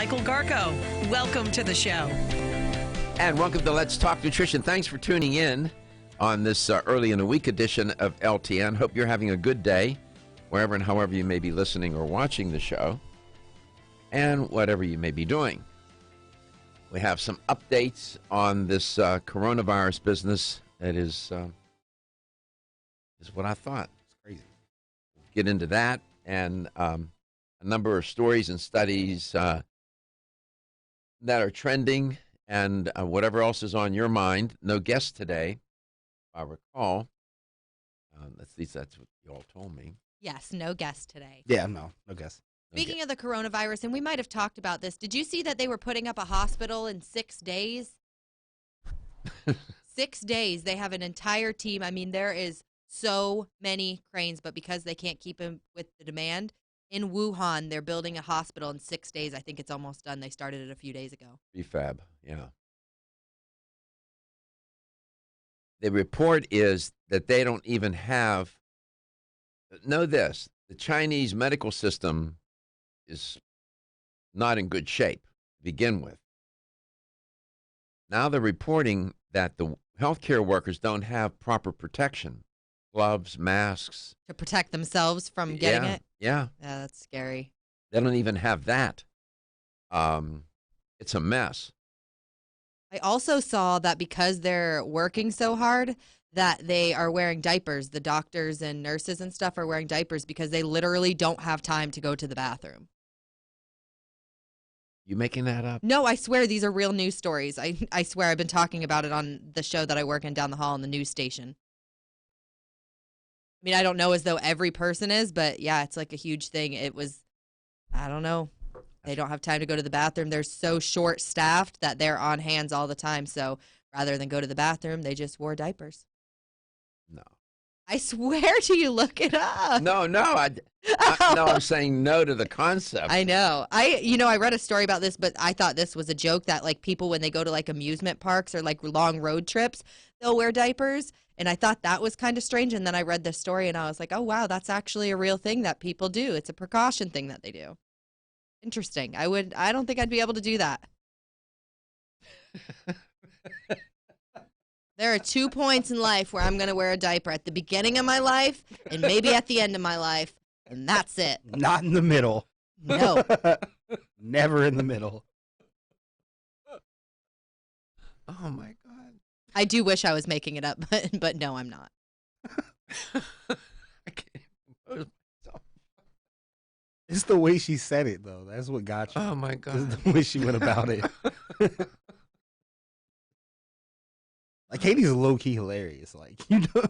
Michael Garko. Welcome to the show. And welcome to Let's Talk Nutrition. Thanks for tuning in on this early in the week edition of LTN. Hope you're having a good day, wherever and however you may be listening or watching the show, and whatever you may be doing. We have some updates on this coronavirus business. That is what I thought. It's crazy. We'll get into that and a number of stories and studies that are trending and whatever else is on your mind. No guest today, if I recall. At least that's what you all told me. Yes, no guest today. Yeah, no guess. Speaking of the coronavirus, and we might have talked about this, did you see that they were putting up a hospital in 6 days? 6 days. They have an entire team. I mean, there is so many cranes, but because they can't keep them with the demand, in Wuhan, they're building a hospital in 6 days. I think it's almost done. They started it a few days ago. Prefab, yeah. The report is that they don't even have, know this, the Chinese medical system is not in good shape to begin with. Now they're reporting that the healthcare workers don't have proper protection, gloves, masks. To protect themselves from getting it? Yeah. Yeah, that's scary. They don't even have that. It's a mess. I also saw that because they're working so hard that they are wearing diapers. The doctors and nurses and stuff are wearing diapers because they literally don't have time to go to the bathroom. You making that up? No, I swear these are real news stories. I swear I've been talking about it on the show that I work in down the hall on the news station. I mean, I don't know as though every person is, but yeah, it's like a huge thing. It was, I don't know. They don't have time to go to the bathroom. They're so short-staffed that they're on hands all the time. So rather than go to the bathroom, they just wore diapers. No. I swear to you, look it up. No, I'm saying no to the concept. I know. I read a story about this, but I thought this was a joke that like people when they go to like amusement parks or like long road trips, they'll wear diapers. And I thought that was kind of strange. And then I read the story and I was like, oh, wow, that's actually a real thing that people do. It's a precaution thing that they do. Interesting. I don't think I'd be able to do that. There are 2 points in life where I'm going to wear a diaper, at the beginning of my life and maybe at the end of my life, and that's it. Not in the middle. No. Never in the middle. Oh, my God. I do wish I was making it up, but no, I'm not. I can't compose myself. It's the way she said it, though. That's what got you. Oh, my God. The way she went about it. Like, Katie's low-key hilarious. Like, you know.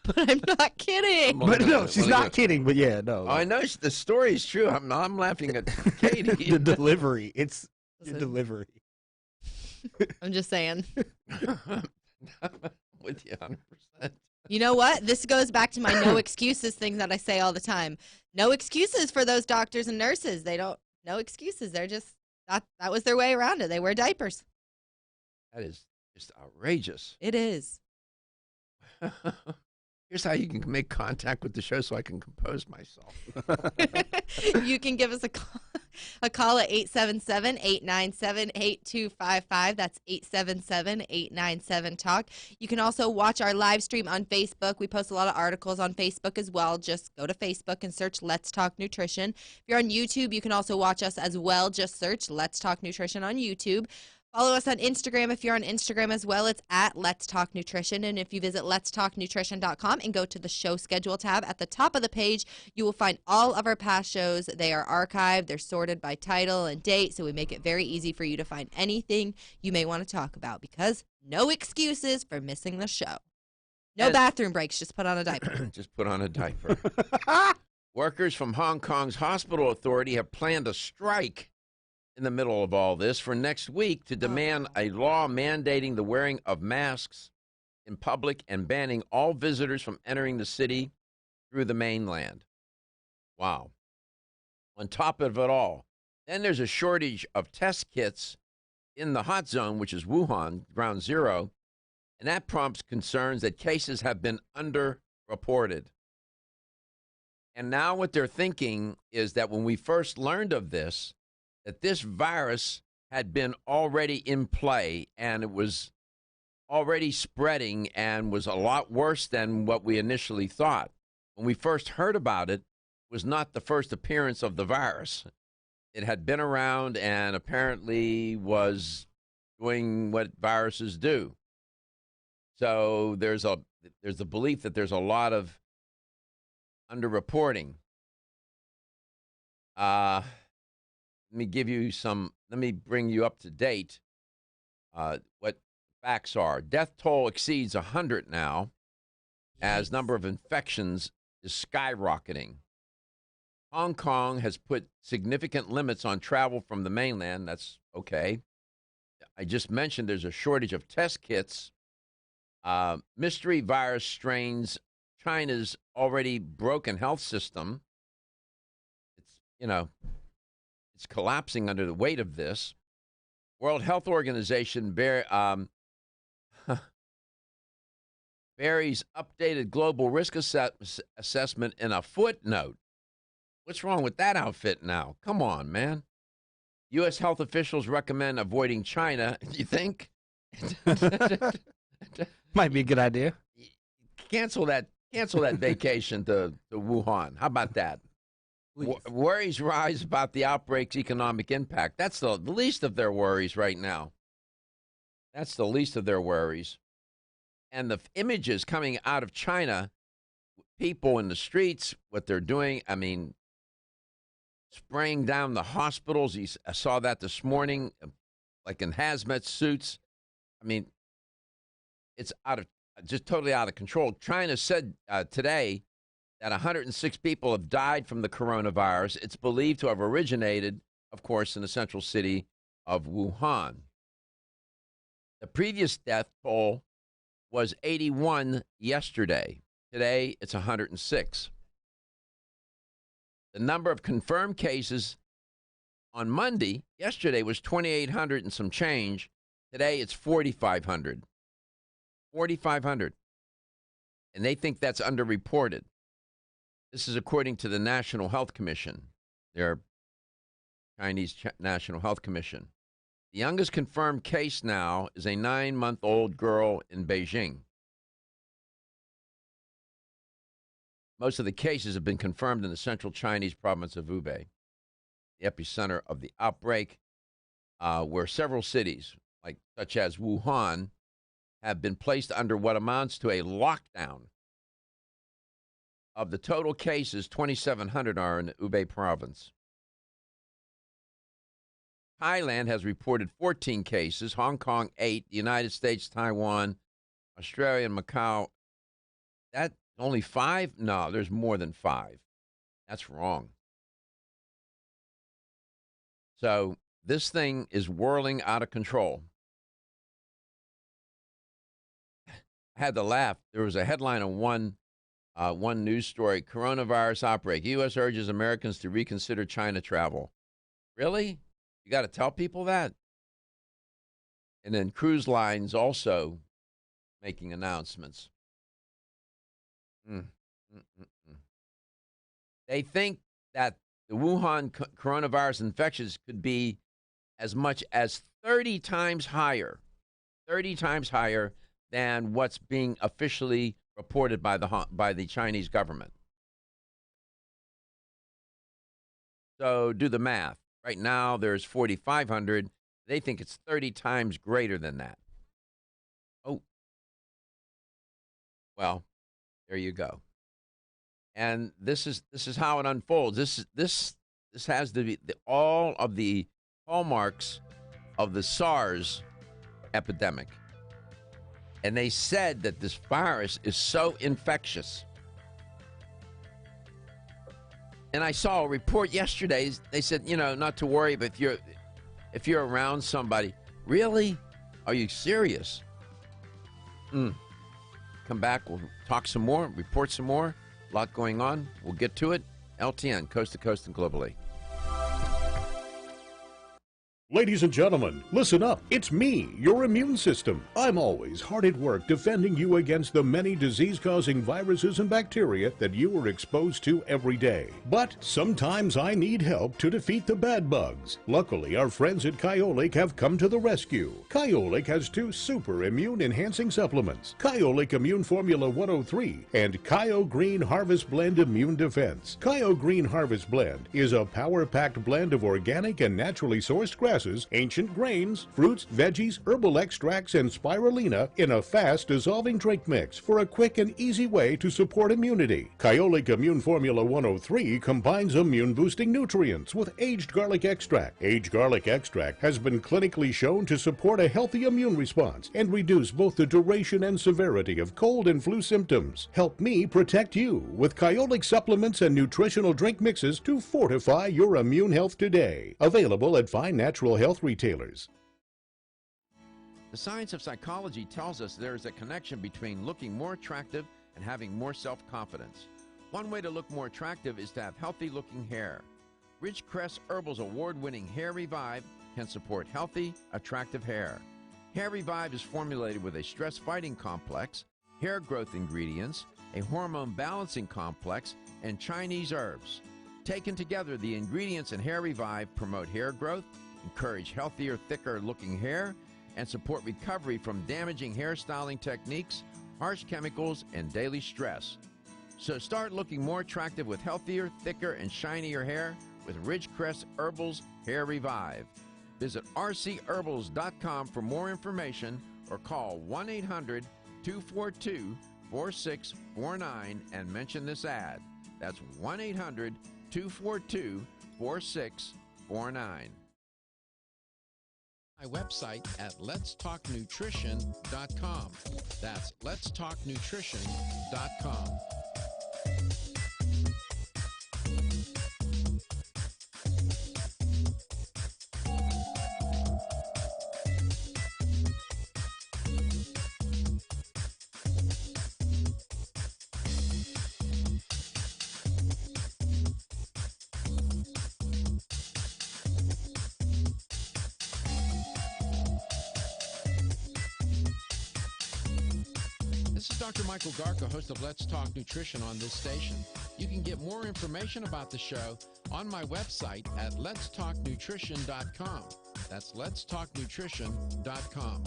But I'm not kidding. But no, she's not kidding. But yeah, no. Oh, I know the story is true. I'm laughing at Katie. The delivery. It's the Listen. delivery. I'm just saying. With you 100%. You know what? This goes back to my no excuses thing that I say all the time. No excuses for those doctors and nurses. No excuses. They're just, that was their way around it. They wear diapers. That is just outrageous. It is. Here's how you can make contact with the show so I can compose myself. You can give us a call at 877-897-8255. That's 877-897-TALK. You can also watch our live stream on Facebook. We post a lot of articles on Facebook as well. Just go to Facebook and search Let's Talk Nutrition. If you're on YouTube, you can also watch us as well. Just search Let's Talk Nutrition on YouTube. Follow us on Instagram. If you're on Instagram as well, it's at Let's Talk Nutrition. And if you visit letstalknutrition.com and go to the show schedule tab at the top of the page, you will find all of our past shows. They are archived. They're sorted by title and date, so we make it very easy for you to find anything you may want to talk about, because no excuses for missing the show. No bathroom breaks. Just put on a diaper. Just put on a diaper. Workers from Hong Kong's hospital authority have planned a strike in the middle of all this for next week to demand a law mandating the wearing of masks in public and banning all visitors from entering the city through the mainland. Wow. On top of it all, then there's a shortage of test kits in the hot zone, which is Wuhan, ground zero, and that prompts concerns that cases have been underreported. And now what they're thinking is that when we first learned of this, that this virus had been already in play and it was already spreading and was a lot worse than what we initially thought. When we first heard about it, was not the first appearance of the virus. It had been around and apparently was doing what viruses do. So there's a belief that there's a lot of underreporting. Let me bring you up to date what facts are. Death toll exceeds 100 now as number of infections is skyrocketing. Hong Kong has put significant limits on travel from the mainland. That's okay. I just mentioned there's a shortage of test kits. Mystery virus strains China's already broken health system. It's collapsing under the weight of this. World Health Organization buries updated global risk assessment in a footnote. What's wrong with that outfit now? Come on, man. U.S. health officials recommend avoiding China. You think? Might be a good idea. Cancel that vacation to Wuhan. How about that? Worries rise about the outbreak's economic impact. That's the least of their worries right now. That's the least of their worries. And the images coming out of China, people in the streets, what they're doing, I mean, spraying down the hospitals. I saw that this morning, like in hazmat suits. I mean, it's just totally out of control. China said today that 106 people have died from the coronavirus. It's believed to have originated, of course, in the central city of Wuhan. The previous death toll was 81 yesterday. Today, it's 106. The number of confirmed cases on Monday, yesterday, was 2,800 and some change. Today, it's 4,500. 4,500. And they think that's underreported. This is according to the National Health Commission, their Chinese National Health Commission. The youngest confirmed case now is a 9-month-old girl in Beijing. Most of the cases have been confirmed in the central Chinese province of Hubei, the epicenter of the outbreak, where several cities, such as Wuhan, have been placed under what amounts to a lockdown. Of the total cases, 2,700 are in the Hubei province. Thailand has reported 14 cases, Hong Kong 8, the United States, Taiwan, Australia, and Macau. That only 5? No, there's more than 5. That's wrong. So this thing is whirling out of control. I had to laugh. There was a headline on one news story: coronavirus outbreak. U.S. urges Americans to reconsider China travel. Really? You got to tell people that? And then cruise lines also making announcements. They think that the Wuhan coronavirus infections could be as much as 30 times higher than what's being officially reported by the Chinese government. So do the math. Right now, there's 4,500. They think it's 30 times greater than that. Oh, well, there you go. And this is how it unfolds. This has to be all of the hallmarks of the SARS epidemic. And they said that this virus is so infectious. And I saw a report yesterday. They said, not to worry, but if you're around somebody, really? Are you serious? Come back. We'll talk some more, report some more. A lot going on. We'll get to it. LTN, coast to coast and globally. Ladies and gentlemen, listen up. It's me, your immune system. I'm always hard at work defending you against the many disease-causing viruses and bacteria that you are exposed to every day. But sometimes I need help to defeat the bad bugs. Luckily, our friends at Kyolic have come to the rescue. Kyolic has 2 super immune-enhancing supplements, Kyolic Immune Formula 103 and Kyo Green Harvest Blend Immune Defense. Kyo Green Harvest Blend is a power-packed blend of organic and naturally sourced grasses, ancient grains, fruits, veggies, herbal extracts, and spirulina in a fast-dissolving drink mix for a quick and easy way to support immunity. Kyolic Immune Formula 103 combines immune-boosting nutrients with aged garlic extract. Aged garlic extract has been clinically shown to support a healthy immune response and reduce both the duration and severity of cold and flu symptoms. Help me protect you with Kyolic supplements and nutritional drink mixes to fortify your immune health today. Available at fine natural health retailers. The science of psychology tells us there is a connection between looking more attractive and having more self-confidence. One way to look more attractive is to have healthy-looking hair. Ridgecrest Herbal's award-winning Hair Revive can support healthy, attractive hair. Hair Revive is formulated with a stress-fighting complex, hair growth ingredients, a hormone balancing complex, and Chinese herbs. Taken together, the ingredients in Hair Revive promote hair growth, encourage healthier, thicker-looking hair, and support recovery from damaging hairstyling techniques, harsh chemicals, and daily stress. So start looking more attractive with healthier, thicker, and shinier hair with Ridgecrest Herbal's Hair Revive. Visit rcherbals.com for more information or call 1-800-242-4649 and mention this ad. That's 1-800-242-4649. My website at letstalknutrition.com. That's letstalknutrition.com. This is Dr. Michael Garko, host of Let's Talk Nutrition on this station. You can get more information about the show on my website at letstalknutrition.com. That's letstalknutrition.com.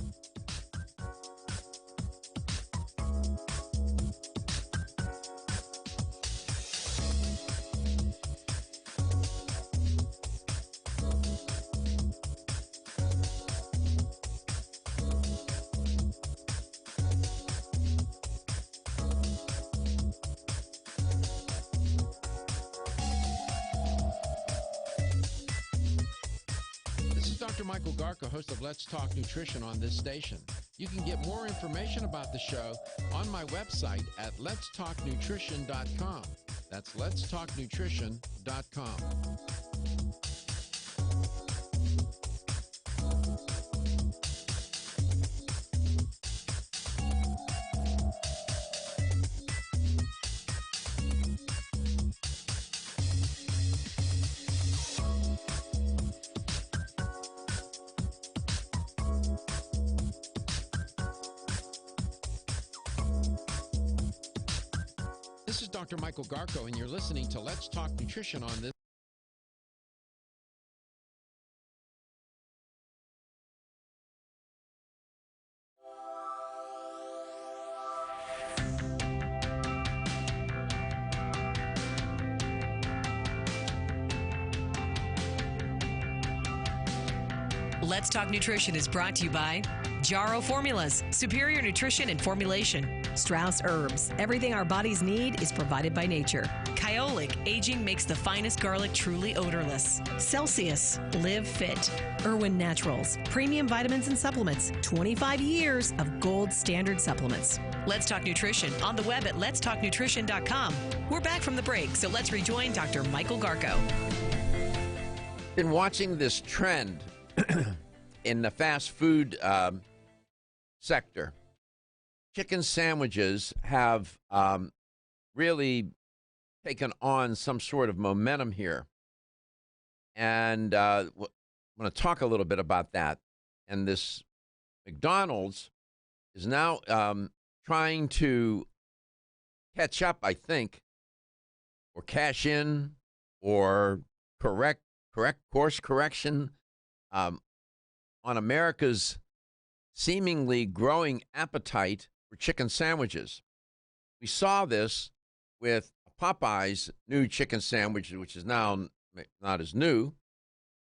Dr. Michael Garko, host of Let's Talk Nutrition on this station. You can get more information about the show on my website at letstalknutrition.com. That's letstalknutrition.com. This is Dr. Michael Garko, and you're listening to Let's Talk Nutrition on this. Let's Talk Nutrition is brought to you by Jarrow Formulas, superior nutrition and formulation. Strauss Herbs, everything our bodies need is provided by nature. Kyolic, aging makes the finest garlic truly odorless. Celsius, live fit. Irwin Naturals, premium vitamins and supplements. 25 years of gold standard supplements. Let's Talk Nutrition on the web at letstalknutrition.com. We're back from the break, so let's rejoin Dr. Michael Garko. Been watching this trend in the fast food sector. Chicken sandwiches have really taken on some sort of momentum here. And I'm going to talk a little bit about that. And this McDonald's is now trying to catch up, I think, or cash in, or correct course correction on America's seemingly growing appetite for chicken sandwiches. We saw this with Popeye's new chicken sandwich, which is now not as new,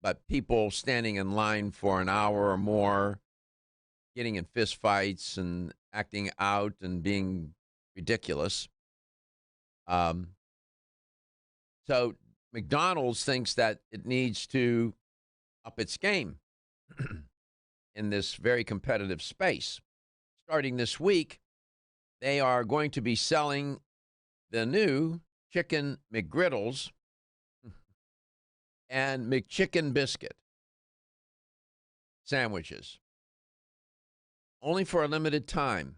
but people standing in line for an hour or more, getting in fist fights and acting out and being ridiculous. So McDonald's thinks that it needs to up its game in this very competitive space. Starting this week, they are going to be selling the new chicken McGriddles and McChicken biscuit sandwiches, only for a limited time.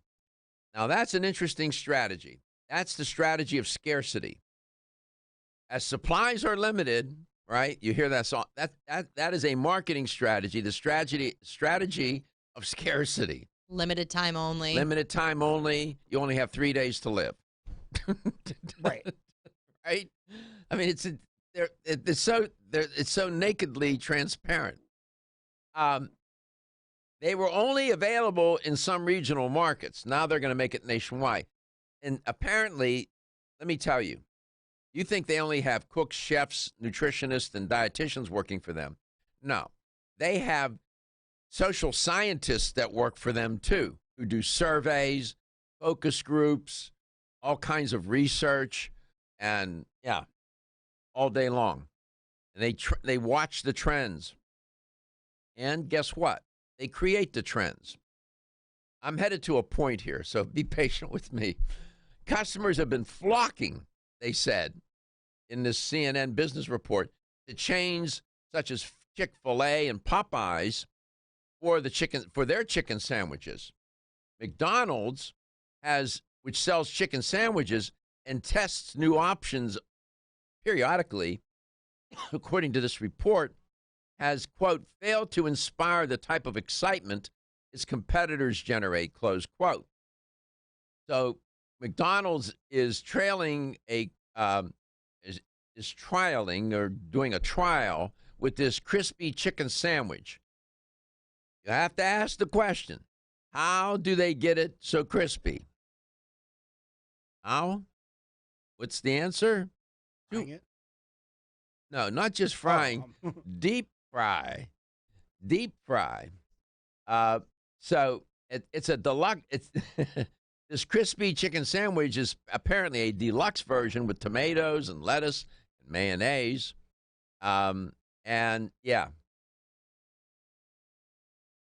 Now, that's an interesting strategy. That's the strategy of scarcity. As supplies are limited, right? You hear that song? That is a marketing strategy. The strategy of scarcity. Limited time only. Limited time only. You only have 3 days to live. Right. Right. I mean, it's so nakedly transparent. They were only available in some regional markets. Now they're going to make it nationwide. And apparently, let me tell you, you think they only have cooks, chefs, nutritionists, and dietitians working for them? No. They have social scientists that work for them, too, who do surveys, focus groups, all kinds of research, and, yeah, all day long. And they watch the trends. And guess what? They create the trends. I'm headed to a point here, so be patient with me. Customers have been flocking, they said, in this CNN business report, to chains such as Chick-fil-A and Popeyes for their chicken sandwiches. McDonald's which sells chicken sandwiches and tests new options periodically, according to this report, has, quote, failed to inspire the type of excitement its competitors generate, close quote. So McDonald's is trialing or doing a trial with this crispy chicken sandwich. You have to ask the question, how do they get it so crispy? How? What's the answer? Frying it? No, not just frying. Deep fry. Deep fry. So it's a deluxe. This crispy chicken sandwich is apparently a deluxe version with tomatoes and lettuce and mayonnaise. And yeah.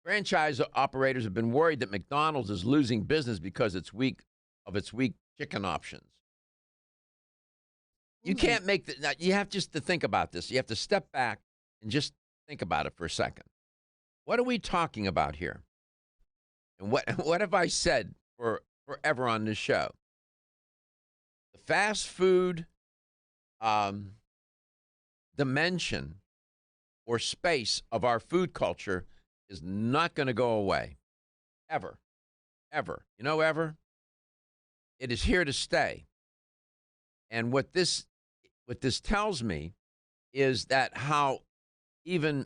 Franchise operators have been worried that McDonald's is losing business because its weak chicken options. You can't make you have just to think about this. You have to step back and just think about it for a second. What are we talking about here? And what have I said forever on this show? The fast food dimension or space of our food culture is not going to go away. Ever. Ever. You know, ever? It is here to stay. And what this tells me is that how even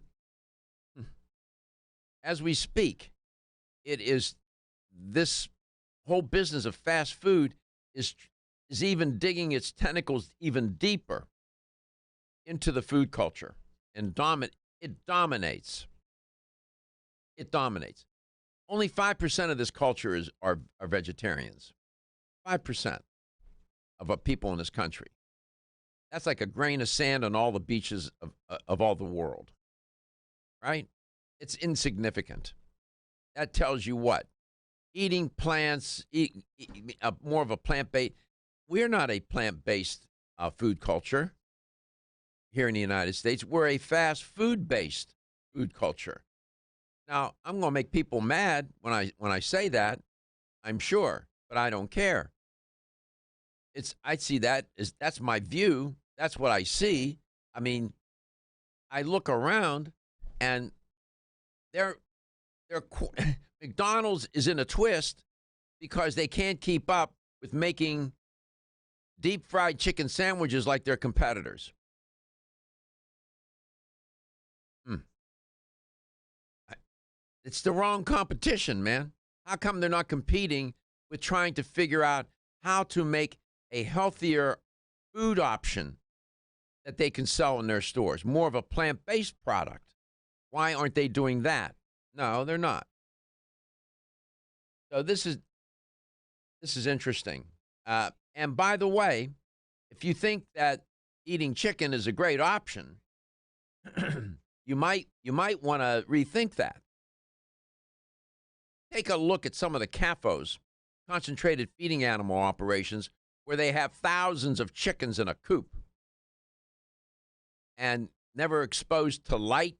as we speak, it is this whole business of fast food is even digging its tentacles even deeper into the food culture, and it dominates. It dominates. Only 5% of this culture are vegetarians. 5% of people in this country. That's like a grain of sand on all the beaches of all the world, right? It's insignificant. That tells you what? Eating plants, more of a plant-based. We're not a plant-based food culture here in the United States. We're a fast food-based food culture. Now, I'm going to make people mad when I say that, I'm sure, but I don't care. I see that's my view. That's what I see. I mean, I look around And they're McDonald's is in a twist because they can't keep up with making deep fried chicken sandwiches like their competitors. It's the wrong competition, man. How come they're not competing with trying to figure out how to make a healthier food option that they can sell in their stores, more of a plant-based product? Why aren't they doing that? No, they're not. So this is interesting. And by the way, if you think that eating chicken is a great option, you might want to rethink that. Take a look at some of the CAFOs, concentrated feeding animal operations, where they have thousands of chickens in a coop and never exposed to light,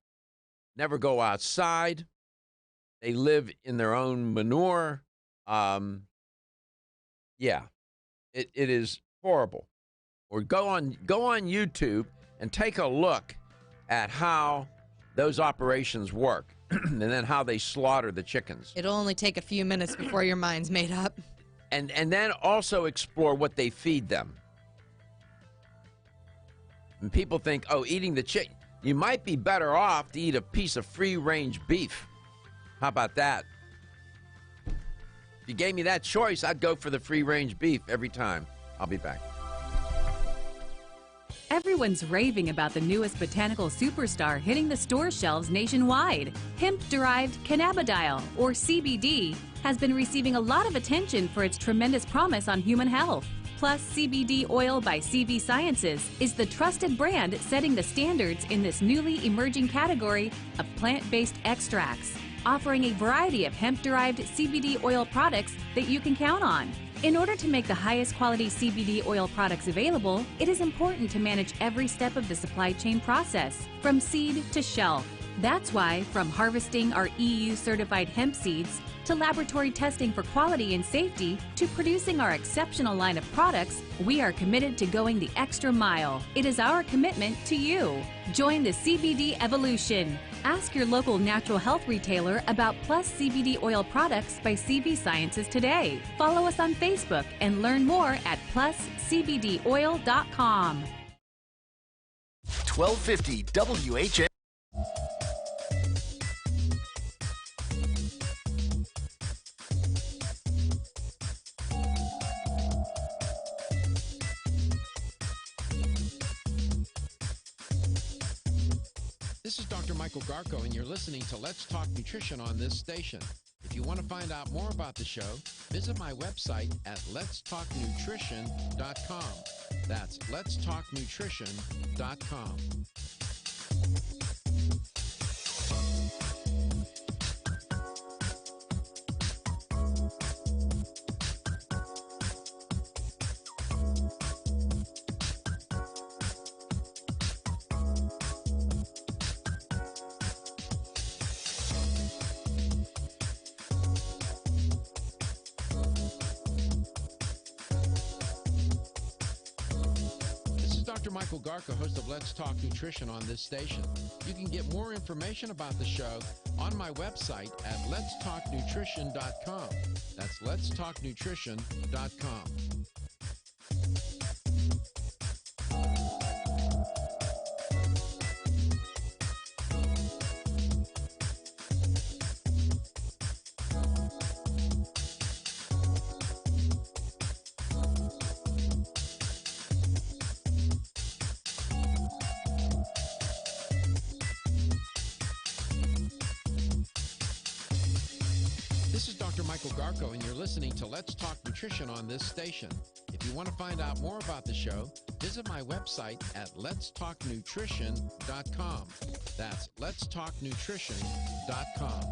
never go outside. They live in their own manure. Yeah, it is horrible. Or go on YouTube and take a look at how those operations work and then how they slaughter the chickens. It'll only take a few minutes before your mind's made up. And then also explore what they feed them. And people think, oh, eating the chicken, you might be better off to eat a piece of free-range beef. How about that? If you gave me that choice, I'd go for the free-range beef every time. I'll be back. Everyone's raving about the newest botanical superstar hitting the store shelves nationwide. Hemp-derived cannabidiol, or CBD, has been receiving a lot of attention for its tremendous promise on human health. Plus, CBD Oil by CV Sciences is the trusted brand setting the standards in this newly emerging category of plant-based extracts, offering a variety of hemp-derived CBD oil products that you can count on. In order to make the highest quality CBD oil products available, it is important to manage every step of the supply chain process, from seed to shelf. That's why, from harvesting our EU-certified hemp seeds, to laboratory testing for quality and safety, to producing our exceptional line of products, we are committed to going the extra mile. It is our commitment to you. Join the CBD evolution. Ask your local natural health retailer about Plus CBD oil products by CV Sciences today. Follow us on Facebook and learn more at pluscbdoil.com. 1250 WHN. This is Dr. Michael Garko, and you're listening to Let's Talk Nutrition on this station. If you want to find out more about the show, visit my website at letstalknutrition.com. That's letstalknutrition.com. Dr. Michael Garko, host of Let's Talk Nutrition on this station. You can get more information about the show on my website at letstalknutrition.com. That's letstalknutrition.com. This is Dr. Michael Garko, and you're listening to Let's Talk Nutrition on this station. If you want to find out more about the show, visit my website at letstalknutrition.com. That's letstalknutrition.com.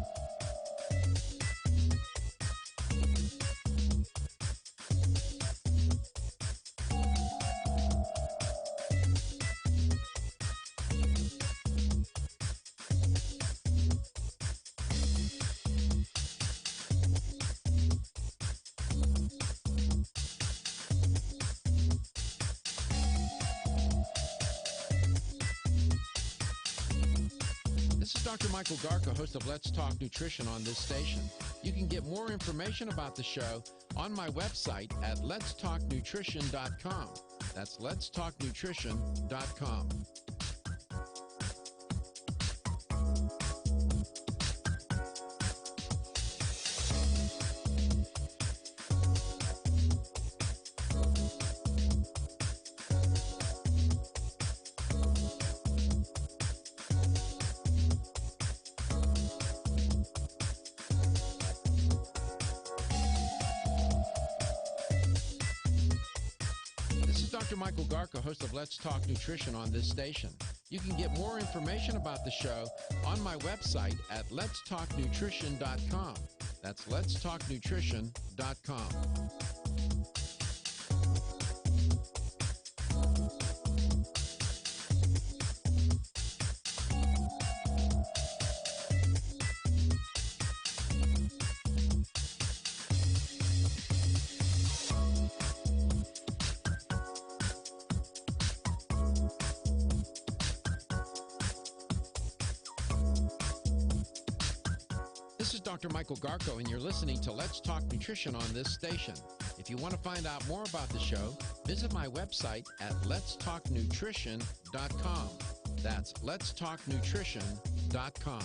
Dr. Michael Garko, host of Let's Talk Nutrition on this station. You can get more information about the show on my website at letstalknutrition.com. That's letstalknutrition.com. Dr. Michael Garko, host of Let's Talk Nutrition on this station. You can get more information about the show on my website at letstalknutrition.com. That's letstalknutrition.com. This is Dr. Michael Garko, and you're listening to Let's Talk Nutrition on this station. If you want to find out more about the show, visit my website at letstalknutrition.com. That's letstalknutrition.com.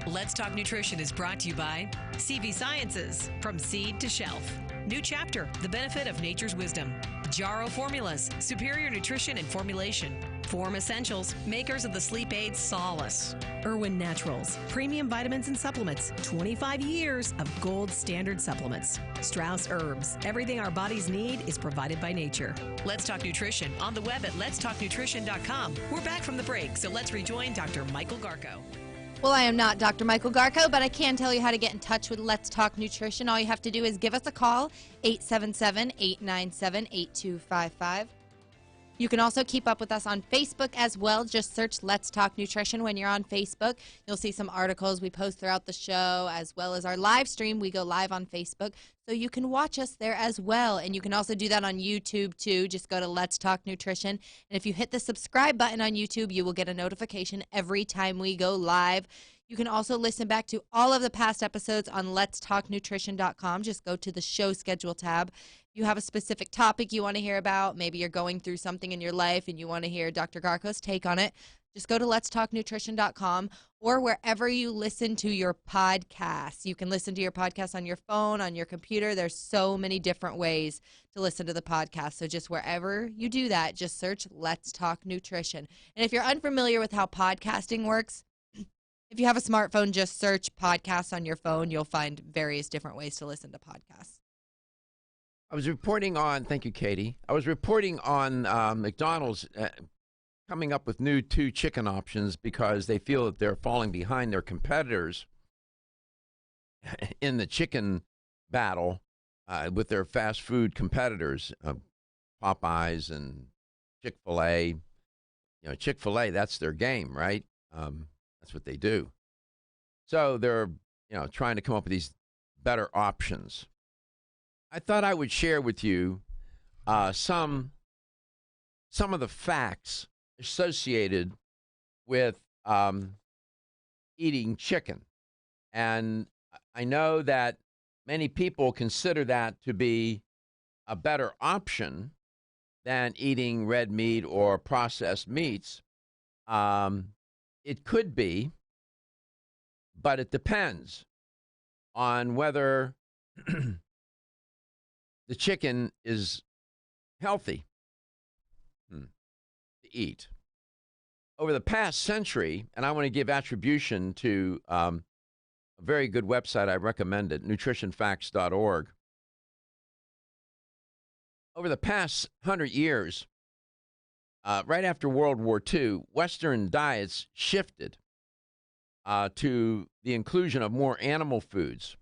Let's Talk Nutrition is brought to you by CV Sciences, from seed to shelf. New chapter, the benefit of nature's wisdom. Jarrow Formulas, superior nutrition and formulation. Form Essentials, makers of the sleep aid Solace. Irwin Naturals, premium vitamins and supplements. 25 years of gold standard supplements. Strauss Herbs, everything our bodies need is provided by nature. Let's Talk Nutrition on the web at letstalknutrition.com. We're back from the break, so let's rejoin Dr. Michael Garko. Well, I am not Dr. Michael Garko, but I can tell you how to get in touch with Let's Talk Nutrition. All you have to do is give us a call, 877-897-8255. You can also keep up with us on Facebook as well. Just search Let's Talk Nutrition when you're on Facebook. You'll see some articles we post throughout the show, as well as our live stream. We go live on Facebook, so you can watch us there as well. And you can also do that on YouTube, too. Just go to Let's Talk Nutrition. And if you hit the subscribe button on YouTube, you will get a notification every time we go live. You can also listen back to all of the past episodes on letstalknutrition.com. Just go to the show schedule tab. If you have a specific topic you want to hear about, maybe you're going through something in your life and you want to hear Dr. Garko's take on it, just go to letstalknutrition.com or wherever you listen to your podcasts. You can listen to your podcast on your phone, on your computer. There's so many different ways to listen to the podcast. So just wherever you do that, just search Let's Talk Nutrition. And if you're unfamiliar with how podcasting works, if you have a smartphone, just search podcasts on your phone. You'll find various different ways to listen to podcasts. I was reporting on, thank you, Katie. I was reporting on McDonald's coming up with new 2 chicken options because they feel that they're falling behind their competitors in the chicken battle with their fast food competitors, Popeyes and Chick-fil-A. You know, Chick-fil-A, that's their game, right? That's what they do. So they're, trying to come up with these better options. I thought I would share with you some of the facts associated with eating chicken. And I know that many people consider that to be a better option than eating red meat or processed meats. It could be, but it depends on whether the chicken is healthy to eat. Over the past century, and I want to give attribution to a a very good website. I recommend it, nutritionfacts.org. Over the past 100 years, right after World War II, Western diets shifted to the inclusion of more animal foods,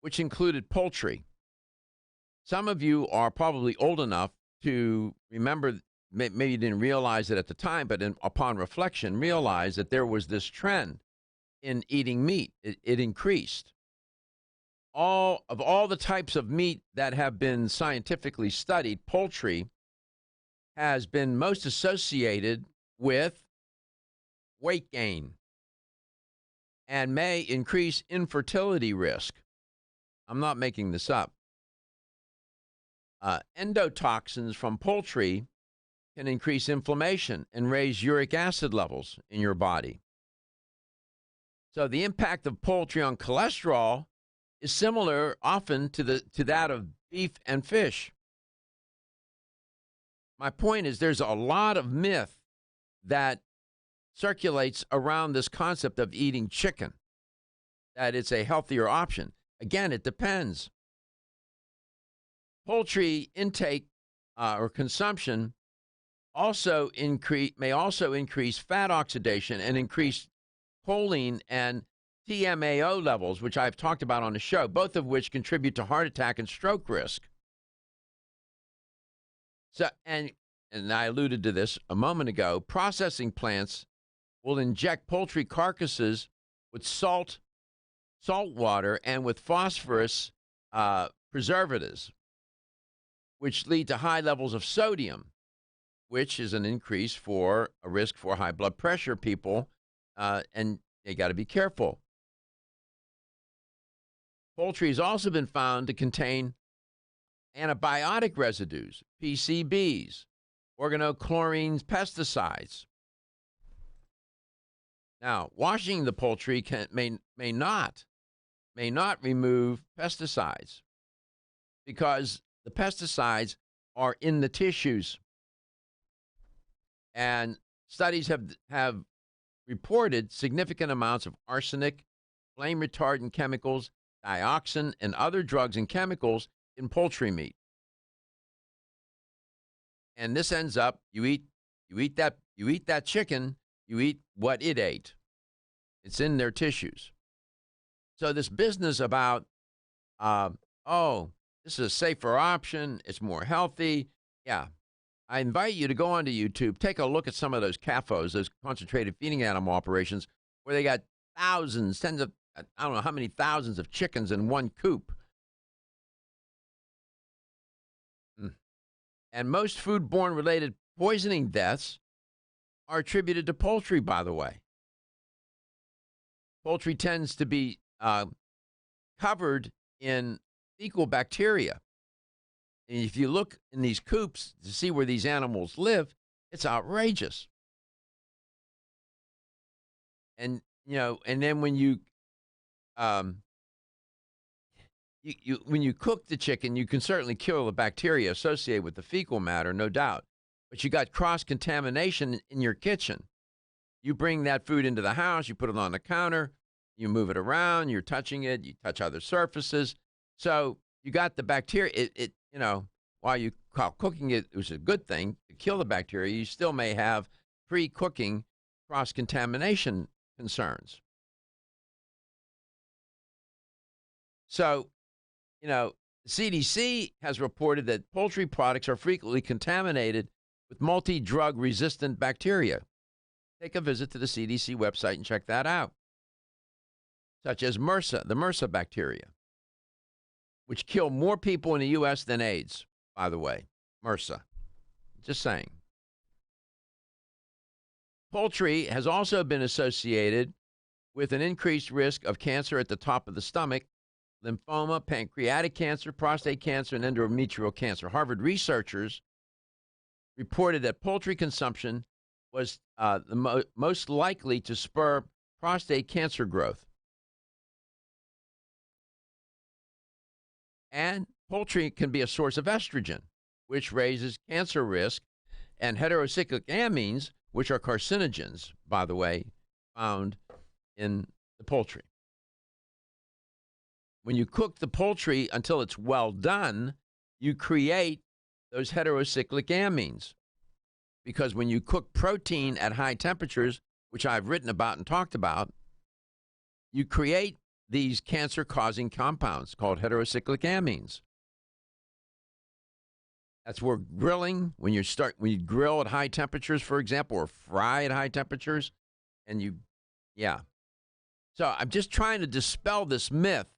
which included poultry. Some of you are probably old enough to remember, maybe you didn't realize it at the time, but upon reflection, realize that there was this trend in eating meat. It increased. All the types of meat that have been scientifically studied, poultry has been most associated with weight gain and may increase infertility risk. I'm not making this up. Endotoxins from poultry can increase inflammation and raise uric acid levels in your body. So the impact of poultry on cholesterol is similar often to that of beef and fish. My point is there's a lot of myth that circulates around this concept of eating chicken, that it's a healthier option. Again, it depends. Poultry intake or consumption may also increase fat oxidation and increase choline and TMAO levels, which I've talked about on the show, both of which contribute to heart attack and stroke risk. So, and I alluded to this a moment ago, processing plants will inject poultry carcasses with salt water, and with phosphorus preservatives, which lead to high levels of sodium, which is an increase for a risk for high blood pressure people, and they got to be careful. Poultry has also been found to contain antibiotic residues, PCBs, organochlorines, pesticides. Now, washing the poultry may not remove pesticides because the pesticides are in the tissues. And studies have reported significant amounts of arsenic, flame retardant chemicals, dioxin, and other drugs and chemicals in poultry meat. And this ends up, you eat that chicken, you eat what it ate. It's in their tissues. So this business about, this is a safer option, it's more healthy. Yeah. I invite you to go onto YouTube, take a look at some of those CAFOs, those concentrated feeding animal operations, where they got thousands, tens of, I don't know how many thousands of chickens in one coop. And most foodborne related poisoning deaths are attributed to poultry, by the way. Poultry tends to be covered in fecal bacteria. And if you look in these coops to see where these animals live, it's outrageous. And, and then when when you cook the chicken, you can certainly kill the bacteria associated with the fecal matter, no doubt. But you got cross-contamination in your kitchen. You bring that food into the house, you put it on the counter, you move it around, you're touching it, you touch other surfaces. So you got the bacteria. While you cooking it, it was a good thing to kill the bacteria, you still may have pre-cooking cross-contamination concerns. So, the CDC has reported that poultry products are frequently contaminated with multi-drug resistant bacteria. Take a visit to the CDC website and check that out. Such as MRSA, the MRSA bacteria, which kill more people in the U.S. than AIDS, by the way. MRSA. Just saying. Poultry has also been associated with an increased risk of cancer at the top of the stomach, lymphoma, pancreatic cancer, prostate cancer, and endometrial cancer. Harvard researchers reported that poultry consumption was the most likely to spur prostate cancer growth. And poultry can be a source of estrogen, which raises cancer risk, and heterocyclic amines, which are carcinogens, by the way, found in the poultry. when you cook the poultry until it's well done, you create those heterocyclic amines. Because when you cook protein at high temperatures, which I've written about and talked about, you create these cancer-causing compounds called heterocyclic amines. That's where grilling, when you grill at high temperatures, for example, or fry at high temperatures, So I'm just trying to dispel this myth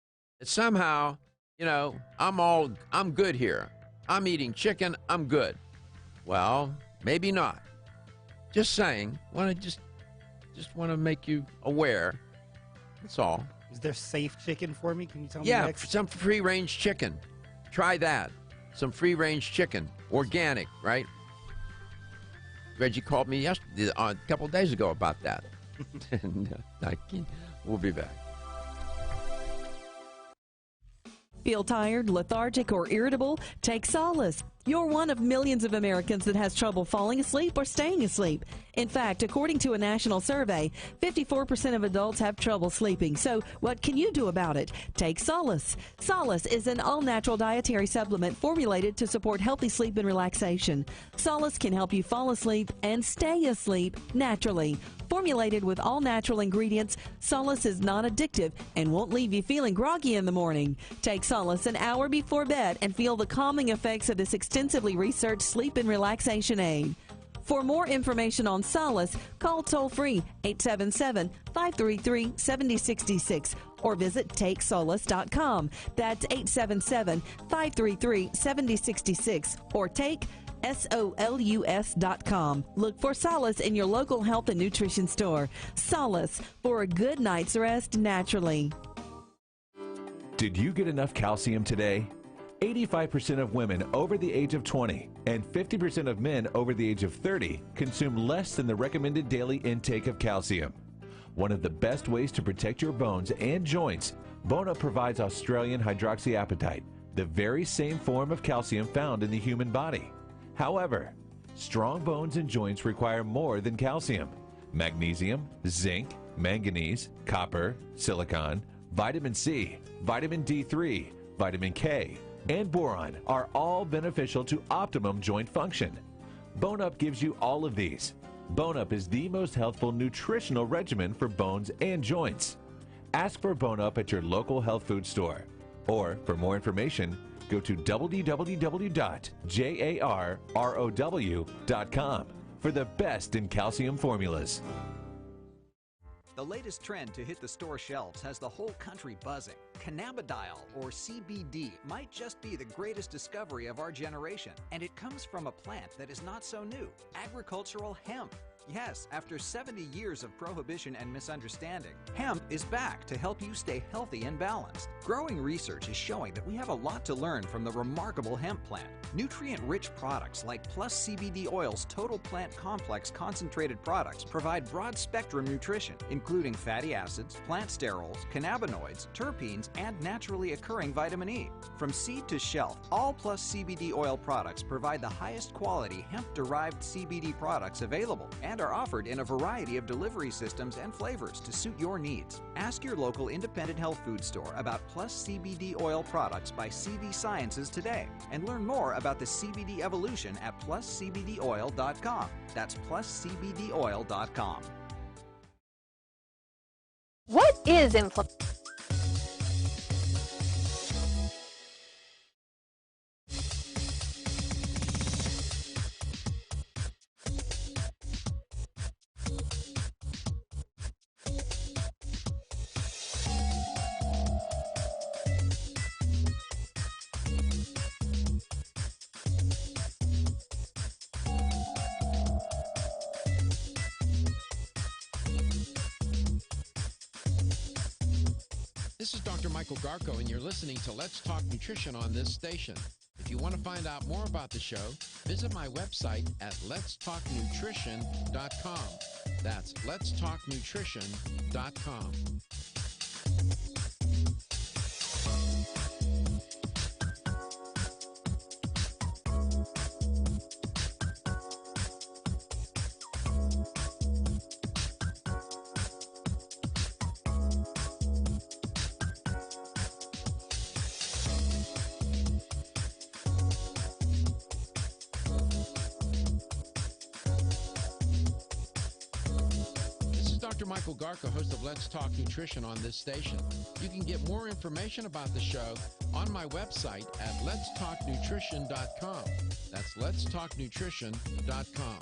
that somehow, I'm good here. I'm eating chicken, I'm good. Well, maybe not. Just saying. Just want to make you aware. That's all. Is there safe chicken for me? Can you tell me? Yeah, next? some free-range chicken. Try that. Some free-range chicken, organic, right? Reggie called me a couple of days ago about that. We'll be back. Feel tired, lethargic, or irritable? Take Solace. You're one of millions of Americans that has trouble falling asleep or staying asleep. In fact, according to a national survey, 54% of adults have trouble sleeping. So what can you do about it? Take Solace. Solace is an all-natural dietary supplement formulated to support healthy sleep and relaxation. Solace can help you fall asleep and stay asleep naturally. Formulated with all-natural ingredients, Solace is non-addictive and won't leave you feeling groggy in the morning. Take Solace an hour before bed and feel the calming effects of this extensively researched sleep and relaxation aid. For more information on Solace, call toll-free 877-533-7066 or visit TakeSolace.com. That's 877-533-7066 or take SOLUS.com. Look for Solace in your local health and nutrition store. Solace, for a good night's rest naturally. Did you get enough calcium today? 85% of women over the age of 20 and 50% of men over the age of 30 consume less than the recommended daily intake of calcium. One of the best ways to protect your bones and joints, Bone Up provides Australian hydroxyapatite, the very same form of calcium found in the human body. However, strong bones and joints require more than calcium. Magnesium, zinc, manganese, copper, silicon, vitamin C, vitamin D3, vitamin K, and boron are all beneficial to optimum joint function. Bone Up gives you all of these. Bone Up is the most healthful nutritional regimen for bones and joints. Ask for Bone Up at your local health food store. Or, for more information, go to www.jarrow.com for the best in calcium formulas. The latest trend to hit the store shelves has the whole country buzzing. Cannabidiol, or CBD, might just be the greatest discovery of our generation. And it comes from a plant that is not so new, agricultural hemp. Yes, after 70 years of prohibition and misunderstanding, hemp is back to help you stay healthy and balanced. Growing research is showing that we have a lot to learn from the remarkable hemp plant. Nutrient-rich products like Plus CBD Oil's Total Plant Complex concentrated products provide broad-spectrum nutrition, including fatty acids, plant sterols, cannabinoids, terpenes, and naturally occurring vitamin E. From seed to shelf, all Plus CBD Oil products provide the highest quality hemp-derived CBD products available and are offered in a variety of delivery systems and flavors to suit your needs. Ask your local independent health food store about Plus CBD Oil products by CV Sciences today and learn more about the CBD evolution at pluscbdoil.com. That's pluscbdoil.com. What is inflammation? This is Dr. Michael Garko, and you're listening to Let's Talk Nutrition on this station. If you want to find out more about the show, visit my website at letstalknutrition.com. That's letstalknutrition.com. Dr. Michael Garko, host of Let's Talk Nutrition on this station. You can get more information about the show on my website at letstalknutrition.com. That's letstalknutrition.com.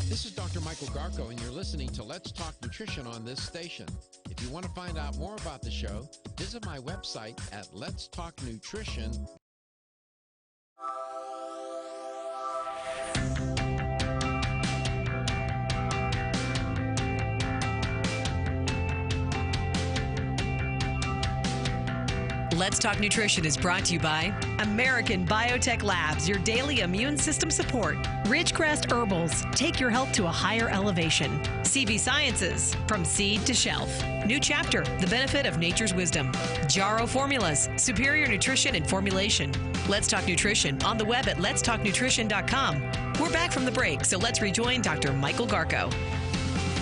This is Dr. Michael Garko, and you're listening to Let's Talk Nutrition on this station. If you want to find out more about the show, visit my website at letstalknutrition.com. Let's Talk Nutrition is brought to you by American Biotech Labs, your daily immune system support. Ridgecrest Herbals, take your health to a higher elevation. CV Sciences, from seed to shelf. New chapter, the benefit of nature's wisdom. Jarrow Formulas, superior nutrition and formulation. Let's Talk Nutrition on the web at letstalknutrition.com. We're back from the break, so let's rejoin Dr. Michael Garko.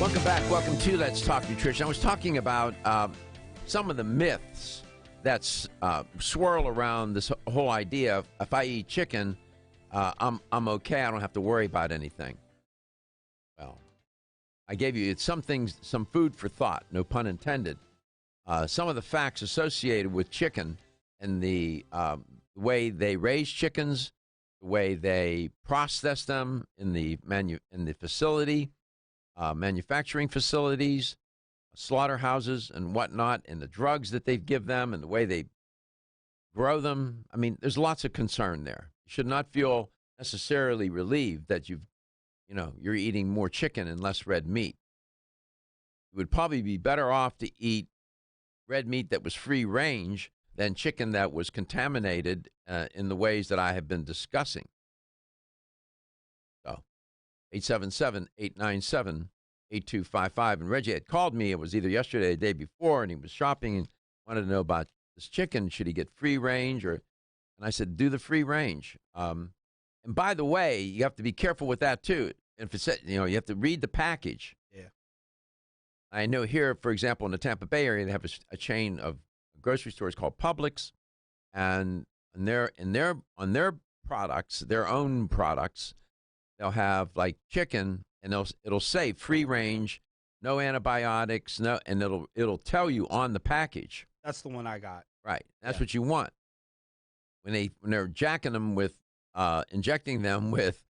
Welcome back. Welcome to Let's Talk Nutrition. I was talking about some of the myths that swirl around this whole idea of if I eat chicken, I'm okay. I don't have to worry about anything. Well, I gave you some food for thought, no pun intended. Some of the facts associated with chicken and the way they raise chickens, the way they process them in the facility, manufacturing facilities, slaughterhouses and whatnot, and the drugs that they give them and the way they grow them. I mean, there's lots of concern there. You should not feel necessarily relieved that you're eating more chicken and less red meat. You would probably be better off to eat red meat that was free range than chicken that was contaminated in the ways that I have been discussing. So, 877-897-8255. And Reggie had called me. It was either yesterday or the day before, and he was shopping and wanted to know about this chicken. Should he get free range? And I said, do the free range. And by the way, you have to be careful with that too. If it's, you have to read the package. Yeah. I know here, for example, in the Tampa Bay area, they have a chain of grocery stores called Publix, and on their products, their own products, they'll have like chicken. And it'll say free range, no antibiotics, and it'll tell you on the package. That's the one I got. Right. That's what you want. When they're jacking them with, injecting them with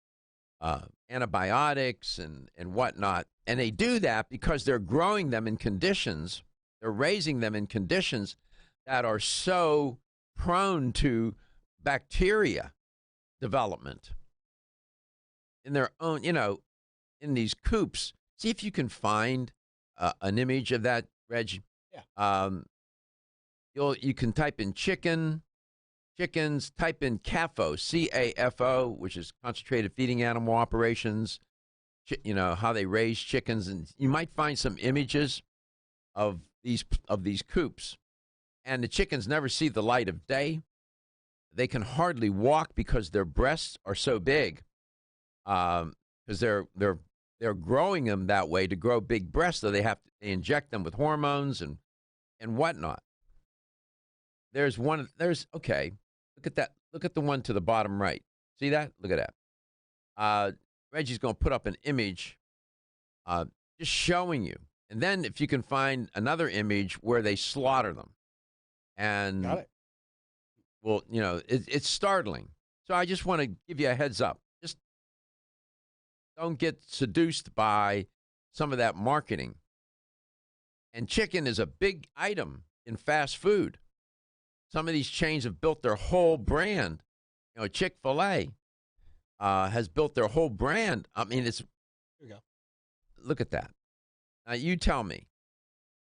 antibiotics and whatnot, and they do that because they're growing them in conditions, they're raising them in conditions that are so prone to bacteria development in their own, in these coops. See if you can find an image of that, Reg. Yeah. You can type in chickens, type in CAFO, CAFO, which is concentrated feeding animal operations, how they raise chickens, and you might find some images of these coops. And the chickens never see the light of day. They can hardly walk because their breasts are so big. Because they're growing them that way to grow big breasts, so they inject them with hormones and whatnot. Okay, look at that. Look at the one to the bottom right. See that? Look at that. Reggie's going to put up an image just showing you. And then if you can find another image where they slaughter them. And got it. Well, it's startling. So I just want to give you a heads up. Don't get seduced by some of that marketing. And chicken is a big item in fast food. Some of these chains have built their whole brand. Chick-fil-A has built their whole brand. I mean, Here we go. Look at that. Now, you tell me,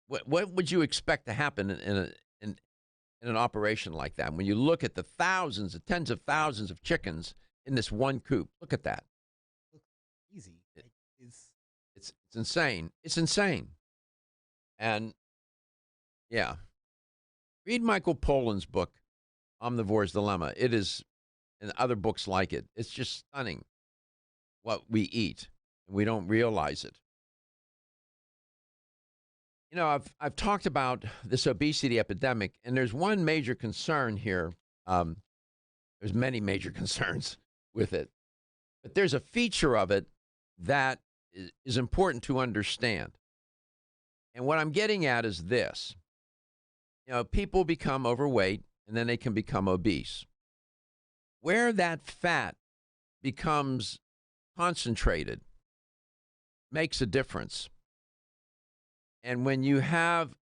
what would you expect to happen in an operation like that? When you look at the tens of thousands of chickens in this one coop, look at that. Easy. It's insane. It's insane. And yeah, Read Michael Pollan's book, Omnivore's Dilemma. It is, and other books like it. It's just stunning what we eat, and we don't realize it. You know, I've talked about this obesity epidemic, and there's one major concern here. There's many major concerns with it, but there's a feature of it that is important to understand. And what I'm getting at is this. You know, people become overweight, and then they can become obese. Where that fat becomes concentrated makes a difference. And when you have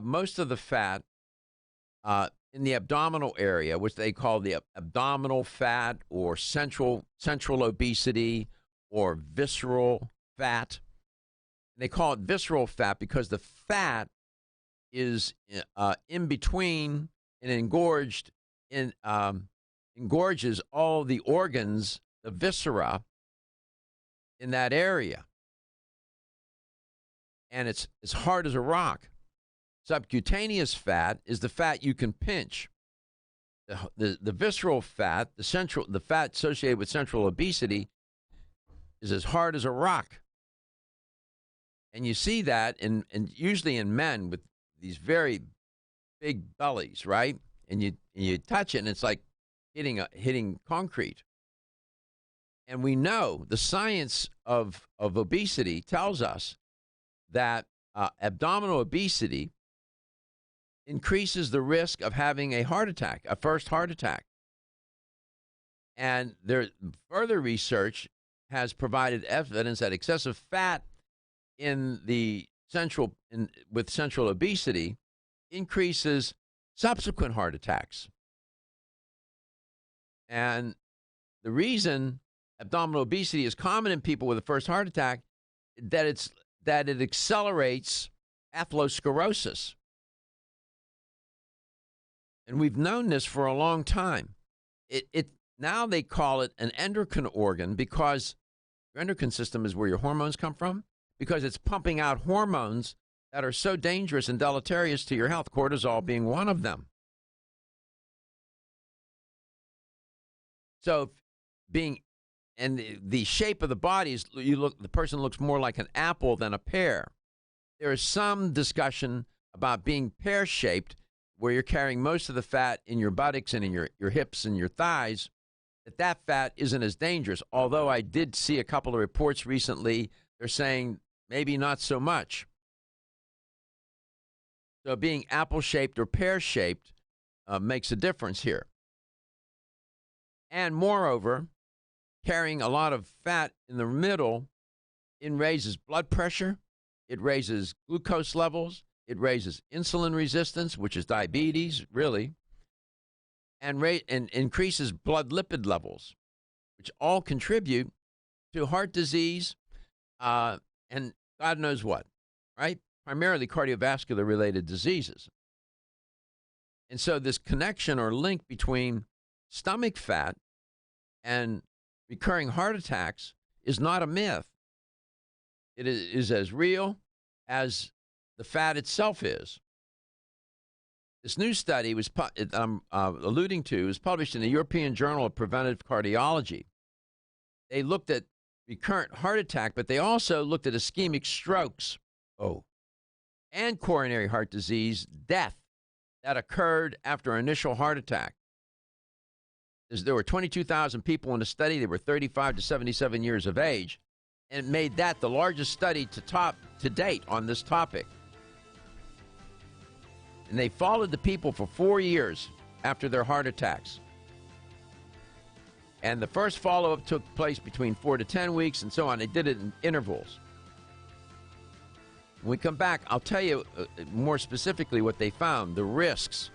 most of the fat in the abdominal area, which they call the abdominal fat or central obesity or visceral fat, they call it visceral fat because the fat is in between and engorges all the organs, the viscera in that area. And it's as hard as a rock. Subcutaneous fat is the fat you can pinch. The visceral fat, the fat associated with central obesity, is as hard as a rock. And you see that and usually in men with these very big bellies, right? And you touch it, and it's like hitting concrete. And we know the science of obesity tells us that abdominal obesity increases the risk of having a heart attack, a first heart attack. And further research has provided evidence that excessive fat with central obesity increases subsequent heart attacks. And the reason abdominal obesity is common in people with a first heart attack that it accelerates atherosclerosis. And we've known this for a long time. Now they call it an endocrine organ because your endocrine system is where your hormones come from, because it's pumping out hormones that are so dangerous and deleterious to your health, cortisol being one of them. So the shape of the body is, the person looks more like an apple than a pear. There is some discussion about being pear-shaped, where you're carrying most of the fat in your buttocks and in your hips and your thighs, that fat isn't as dangerous. Although I did see a couple of reports recently, they're saying maybe not so much. So being apple-shaped or pear-shaped makes a difference here. And moreover, carrying a lot of fat in the middle, it raises blood pressure, it raises glucose levels, it raises insulin resistance, which is diabetes, really, and increases blood lipid levels, which all contribute to heart disease and God knows what, right? Primarily cardiovascular-related diseases. And so this connection or link between stomach fat and recurring heart attacks is not a myth. It is as real as the fat itself is. This new study I'm alluding to was published in the European Journal of Preventive Cardiology. They looked at recurrent heart attack, but they also looked at ischemic strokes and coronary heart disease death that occurred after an initial heart attack. There were 22,000 people in the study. They were 35 to 77 years of age, and it made that the largest study to date on this topic. And they followed the people for 4 years after their heart attacks. And the first follow-up took place between 4 to 10 weeks and so on. They did it in intervals. When we come back, I'll tell you more specifically what they found, the risks.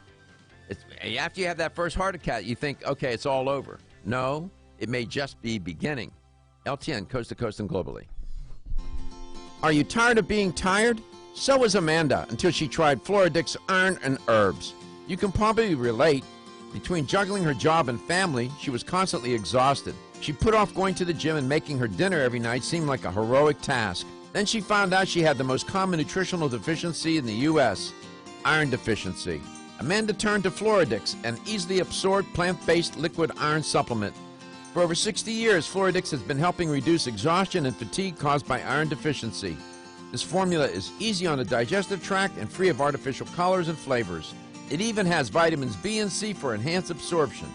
After you have that first heart attack, you think, okay, it's all over. No, it may just be beginning. LTN, coast to coast and globally. Are you tired of being tired? So was Amanda until she tried Floradix Iron and Herbs. You can probably relate. Between juggling her job and family, she was constantly exhausted. She put off going to the gym, and making her dinner every night seemed like a heroic task. Then she found out she had the most common nutritional deficiency in the U.S. iron deficiency. Amanda turned to Floradix, an easily absorbed plant-based liquid iron supplement. For over 60 years, Floradix has been helping reduce exhaustion and fatigue caused by iron deficiency. This formula is easy on the digestive tract and free of artificial colors and flavors. It even has vitamins B and C for enhanced absorption.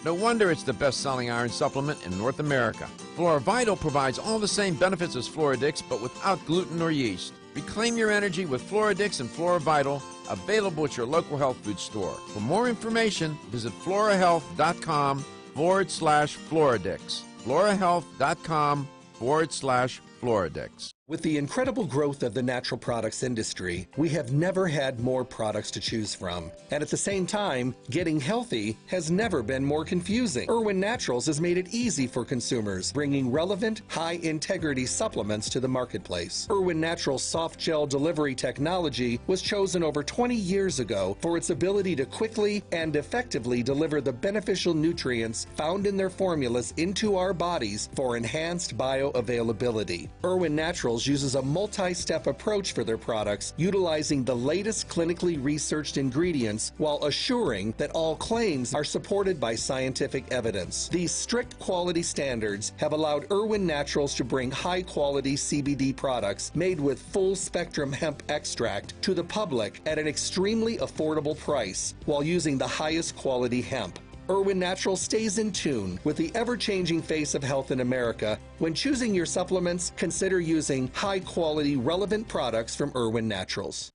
No wonder it's the best-selling iron supplement in North America. FloraVital provides all the same benefits as Floradix, but without gluten or yeast. Reclaim your energy with Floradix and FloraVital, available at your local health food store. For more information, visit florahealth.com/Floradix. florahealth.com/Floradix. With the incredible growth of the natural products industry, we have never had more products to choose from. And at the same time, getting healthy has never been more confusing. Irwin Naturals has made it easy for consumers, bringing relevant, high-integrity supplements to the marketplace. Irwin Naturals soft gel delivery technology was chosen over 20 years ago for its ability to quickly and effectively deliver the beneficial nutrients found in their formulas into our bodies for enhanced bioavailability. Irwin Naturals uses a multi-step approach for their products, utilizing the latest clinically researched ingredients while assuring that all claims are supported by scientific evidence. These strict quality standards have allowed Irwin Naturals to bring high-quality CBD products made with full-spectrum hemp extract to the public at an extremely affordable price while using the highest quality hemp. Irwin Naturals stays in tune with the ever-changing face of health in America. When choosing your supplements, consider using high-quality, relevant products from Irwin Naturals.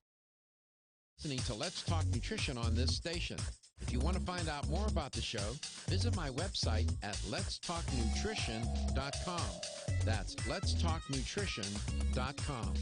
Listening to Let's Talk Nutrition on this station. If you want to find out more about the show, visit my website at letstalknutrition.com. That's letstalknutrition.com.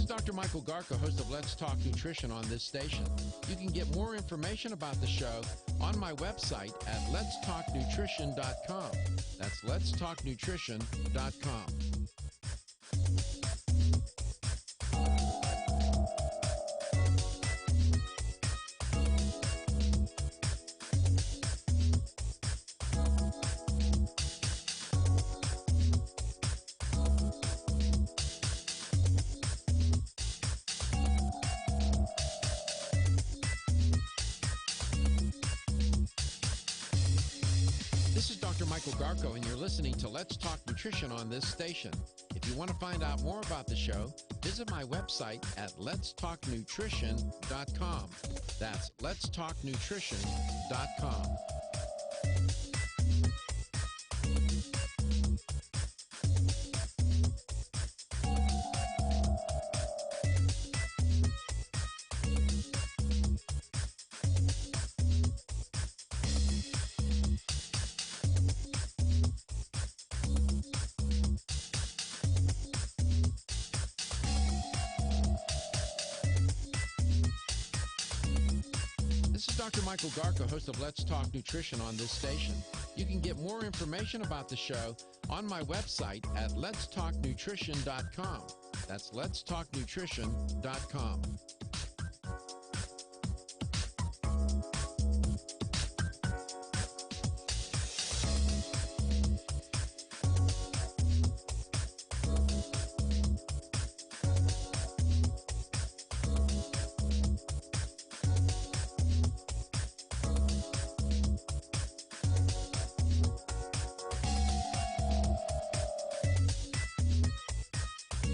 Dr. Michael Garka, host of Let's Talk Nutrition on this station. You can get more information about the show on my website at letstalknutrition.com. That's letstalknutrition.com. This is Dr. Michael Garko, and you're listening to Let's Talk Nutrition on this station. If you want to find out more about the show, visit my website at letstalknutrition.com. That's letstalknutrition.com. This is Dr. Michael Garka, host of Let's Talk Nutrition on this station. You can get more information about the show on my website at letstalknutrition.com. That's letstalknutrition.com.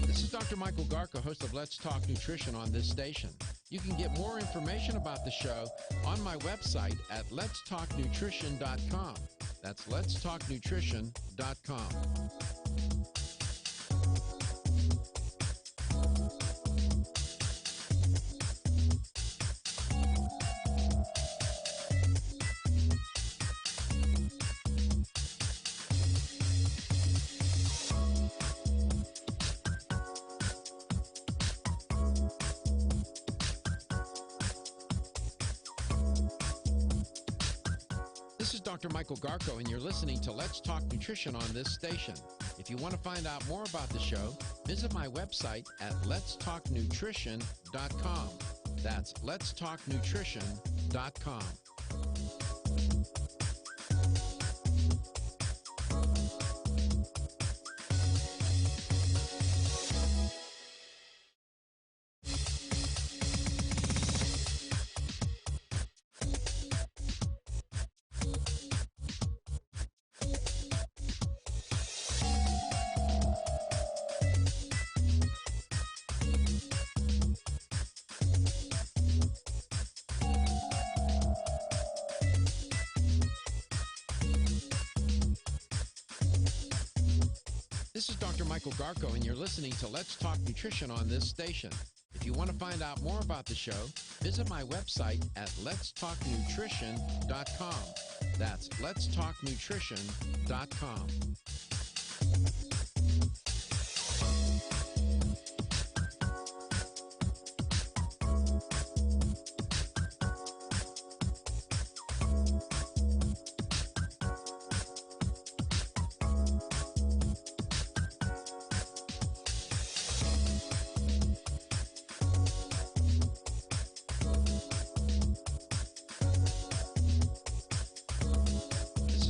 This is Dr. Michael Garka, host of Let's Talk Nutrition on this station. You can get more information about the show on my website at letstalknutrition.com. That's letstalknutrition.com. This is Dr. Michael Garko, and you're listening to Let's Talk Nutrition on this station. If you want to find out more about the show, visit my website at letstalknutrition.com. That's letstalknutrition.com. This is Dr. Michael Garko, and you're listening to Let's Talk Nutrition on this station. If you want to find out more about the show, visit my website at letstalknutrition.com. That's letstalknutrition.com.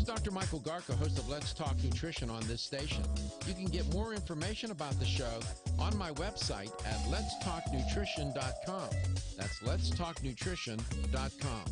Dr. Michael Garko, host of Let's Talk Nutrition on this station. You can get more information about the show on my website at letstalknutrition.com. That's letstalknutrition.com.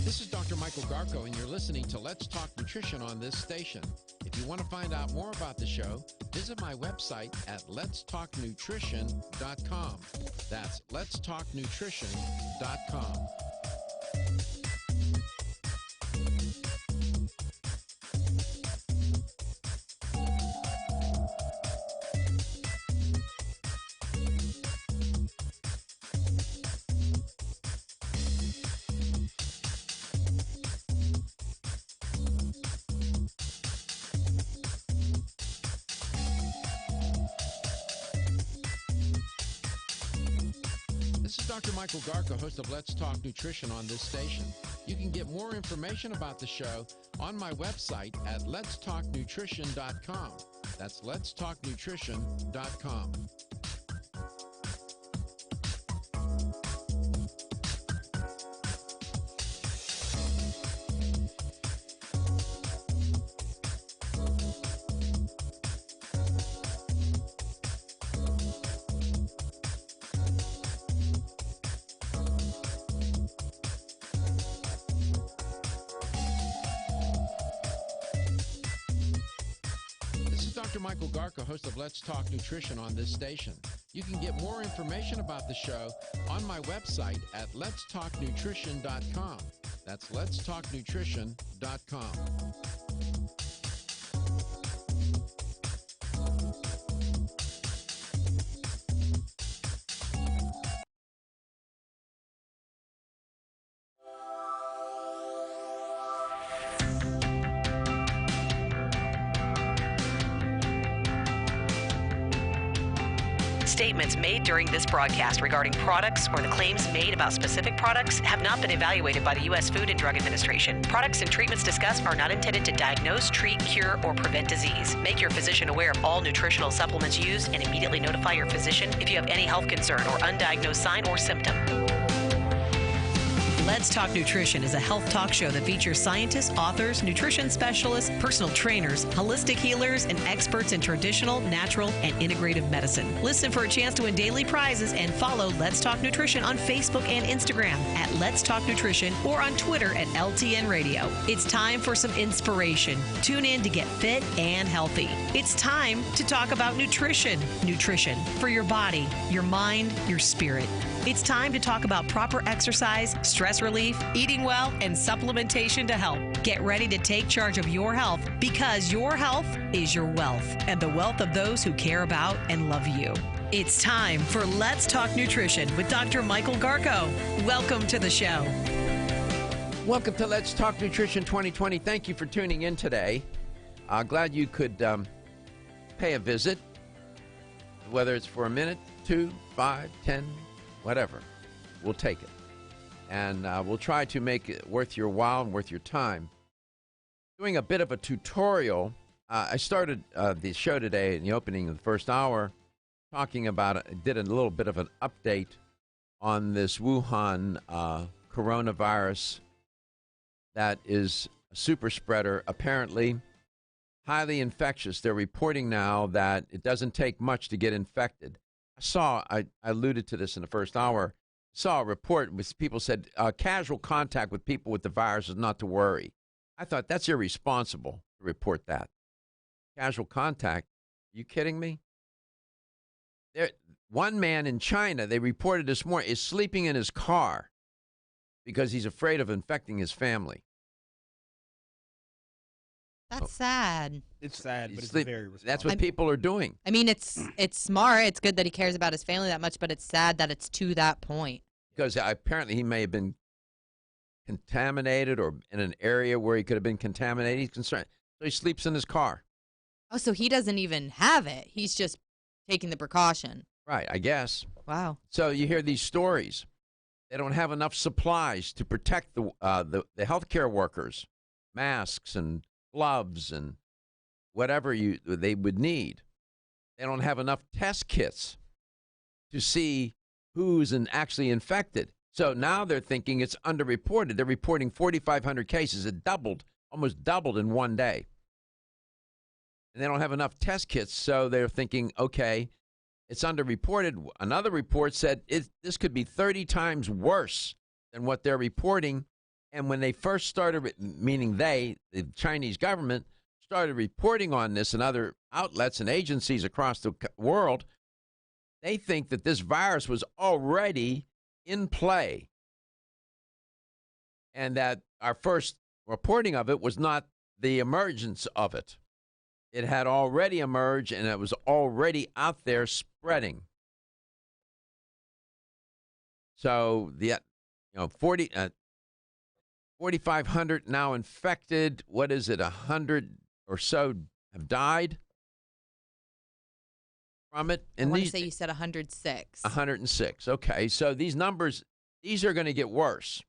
This is Dr. Michael Garko, and you're listening to Let's Talk Nutrition on this station. If you want to find out more about the show, visit my website at letstalknutrition.com. That's letstalknutrition.com. This is Dr. Michael Garko, host of Let's Talk Nutrition on this station. You can get more information about the show on my website at letstalknutrition.com. That's letstalknutrition.com. Dr. Michael Garko, host of Let's Talk Nutrition on this station. You can get more information about the show on my website at letstalknutrition.com. That's letstalknutrition.com. Statements made during this broadcast regarding products or the claims made about specific products have not been evaluated by the U.S. Food and Drug Administration. Products and treatments discussed are not intended to diagnose, treat, cure, or prevent disease. Make your physician aware of all nutritional supplements used and immediately notify your physician if you have any health concern or undiagnosed sign or symptom. Let's Talk Nutrition is a health talk show that features scientists, authors, nutrition specialists, personal trainers, holistic healers, and experts in traditional, natural, and integrative medicine. Listen for a chance to win daily prizes and follow Let's Talk Nutrition on Facebook and Instagram at Let's Talk Nutrition or on Twitter at LTN Radio. It's time for some inspiration. Tune in to get fit and healthy. It's time to talk about nutrition. Nutrition for your body, your mind, your spirit. It's time to talk about proper exercise, stress relief, eating well, and supplementation to help. Get ready to take charge of your health because your health is your wealth and the wealth of those who care about and love you. It's time for Let's Talk Nutrition with Dr. Michael Garko. Welcome to the show. Welcome to Let's Talk Nutrition 2020. Thank you for tuning in today. Glad you could pay a visit, whether it's for a minute, 2, 5, 10, whatever. We'll take it. And we'll try to make it worth your while and worth your time. Doing a bit of a tutorial. I started the show today in the opening of the first hour talking about it. Did a little bit of an update on this Wuhan coronavirus that is a super spreader, apparently highly infectious. They're reporting now that it doesn't take much to get infected. I alluded to this in the first hour, saw a report with people said casual contact with people with the virus is not to worry. I thought that's irresponsible to report that. Casual contact? Are you kidding me? One man in China, they reported this morning, is sleeping in his car because he's afraid of infecting his family. That's sad. It's sad, but it's very responsible. That's what people are doing. I mean, it's smart. It's good that he cares about his family that much, but it's sad that it's to that point. Because apparently he may have been contaminated or in an area where he could have been contaminated. He's concerned. So he sleeps in his car. Oh, so he doesn't even have it. He's just taking the precaution. Right, I guess. Wow. So you hear these stories. They don't have enough supplies to protect the healthcare workers, masks and gloves and whatever they would need. They don't have enough test kits to see who's actually infected. So now they're thinking it's underreported. They're reporting 4,500 cases. It almost doubled in one day. And they don't have enough test kits, so they're thinking, okay, it's underreported. Another report said this could be 30 times worse than what they're reporting. And when they first started, meaning the Chinese government, started reporting on this and other outlets and agencies across the world, they think that this virus was already in play and that our first reporting of it was not the emergence of it. It had already emerged and it was already out there spreading. So 4,500 now infected. What is it? 100 or so have died from it. And I want to say you said 106. 106. Okay, so these numbers, these are going to get worse.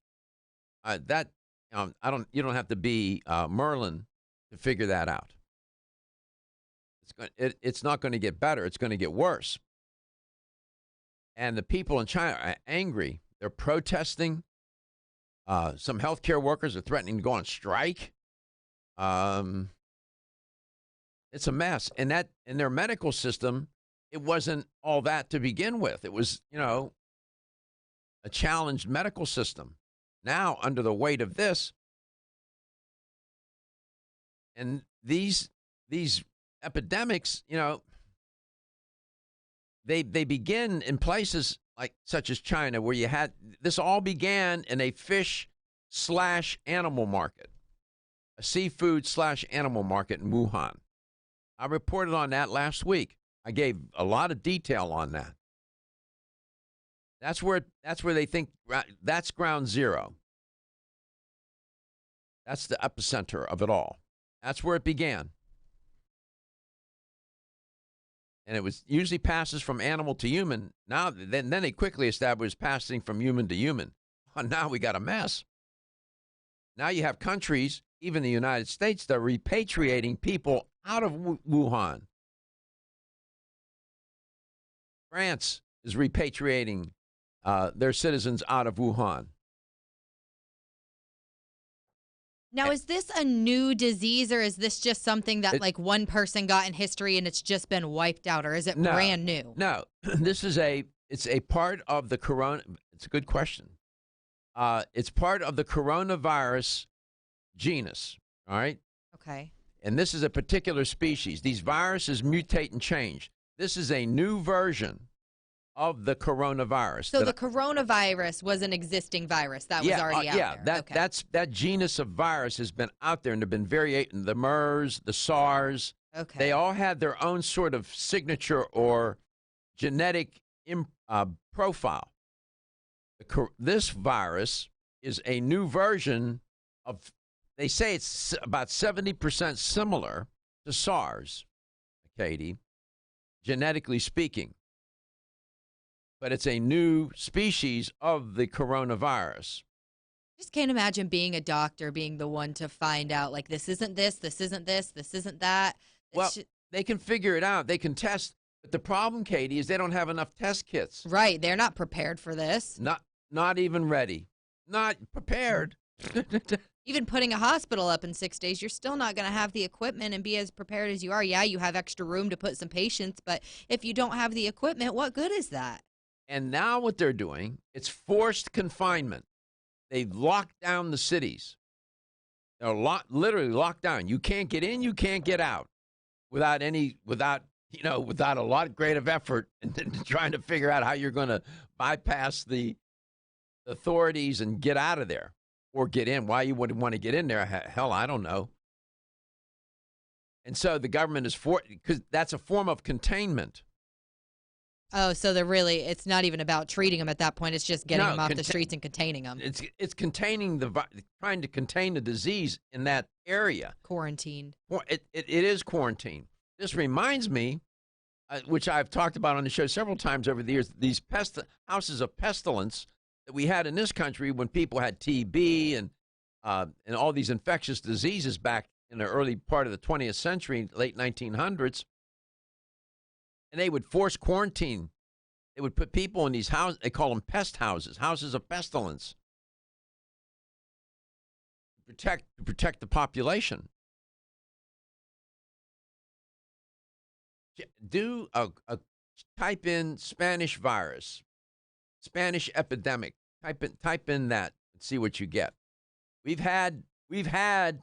You don't have to be Merlin to figure that out. It's not going to get better. It's going to get worse. And the people in China are angry. They're protesting. Some healthcare workers are threatening to go on strike. It's a mess. And in their medical system, it wasn't all that to begin with. It was, a challenged medical system. Now, under the weight of this, and these epidemics, they begin in places such as China, where you had this all began in a fish/animal market, a seafood/animal market in Wuhan. I reported on that last week. I gave a lot of detail on that. That's where they think that's ground zero. That's the epicenter of it all. That's where it began. And it usually passes from animal to human. Now, then they quickly established passing from human to human. Oh, now we got a mess. Now you have countries, even the United States, that are repatriating people out of Wuhan. France is repatriating their citizens out of Wuhan. Now, is this a new disease, or is this just something that one person got in history and it's just been wiped out, or is it brand new? No, it's a part of the corona. It's a good question. It's part of the coronavirus genus. All right. Okay. And this is a particular species. These viruses mutate and change. This is a new version of the coronavirus. So the coronavirus was an existing virus that was already out there. That genus of virus has been out there, and there have been variations. The MERS, the SARS. Okay. They all had their own sort of signature or genetic profile. This virus is a new version of, they say it's about 70% similar to SARS, Katie, genetically speaking. But it's a new species of the coronavirus. Just can't imagine being a doctor, being the one to find out, like, this isn't this, this isn't this, this isn't that. Well, they can figure it out. They can test. But the problem, Katie, is they don't have enough test kits. Right. They're not prepared for this. Not even ready. Not prepared. Even putting a hospital up in 6 days, you're still not going to have the equipment and be as prepared as you are. Yeah, you have extra room to put some patients, but if you don't have the equipment, what good is that? And now what they're doing, it's forced confinement. They've locked down the cities. They're literally locked down. You can't get in, you can't get out without a lot of great of effort and trying to figure out how you're going to bypass the authorities and get out of there or get in. Why you wouldn't want to get in there, hell, I don't know. And so the government is because that's a form of containment. Oh, so it's not even about treating them at that point. It's just getting them off the streets and containing them. It's containing trying to contain the disease in that area. Quarantined. It is quarantine. This reminds me, which I've talked about on the show several times over the years, these houses of pestilence that we had in this country when people had TB and all these infectious diseases back in the early part of the 20th century, late 1900s. And they would force quarantine. They would put people in these houses. They call them pest houses, houses of pestilence, to protect the population. Do type in Spanish virus, Spanish epidemic. Type in that and see what you get. We've had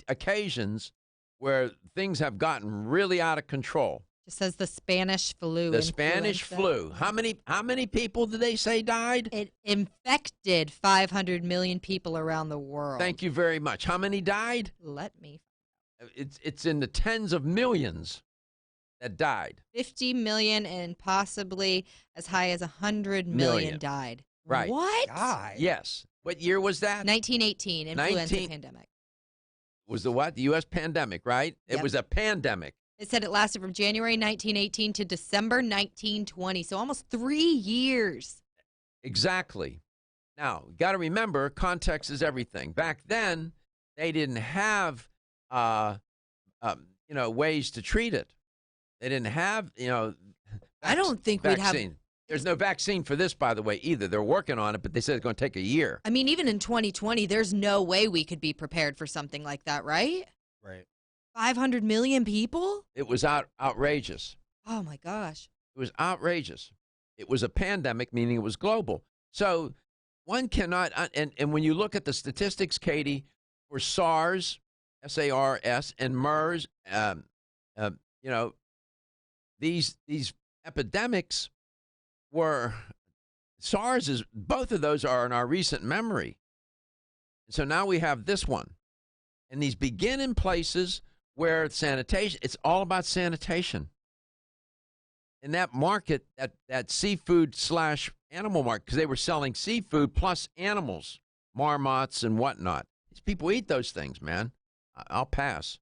occasions where things have gotten really out of control. It says the Spanish flu. The Spanish flu. How many people did they say died? It infected 500 million people around the world. Thank you very much. How many died? Let me. It's in the tens of millions that died. 50 million and possibly as high as 100 million died. Right. What? God. Yes. What year was that? 1918, influenza pandemic. Was the what? The U.S. pandemic, right? Yep. It was a pandemic. It said it lasted from January 1918 to December 1920, so almost 3 years. Exactly. Now, you got to remember, context is everything. Back then, they didn't have, ways to treat it. They didn't have, I don't think vaccine. we'd have. There's no vaccine for this, by the way, either. They're working on it, but they said it's going to take a year. I mean, even in 2020, there's no way we could be prepared for something like that, right? Right. 500 million people? It was outrageous. Oh, my gosh. It was outrageous. It was a pandemic, meaning it was global. So one cannot, and when you look at the statistics, Katie, for SARS, SARS, and MERS, these epidemics were, both of those are in our recent memory. So now we have this one. And these begin in places where sanitation, it's all about sanitation. In that market, that seafood / animal market, because they were selling seafood plus animals, marmots and whatnot. These people eat those things, man. I'll pass.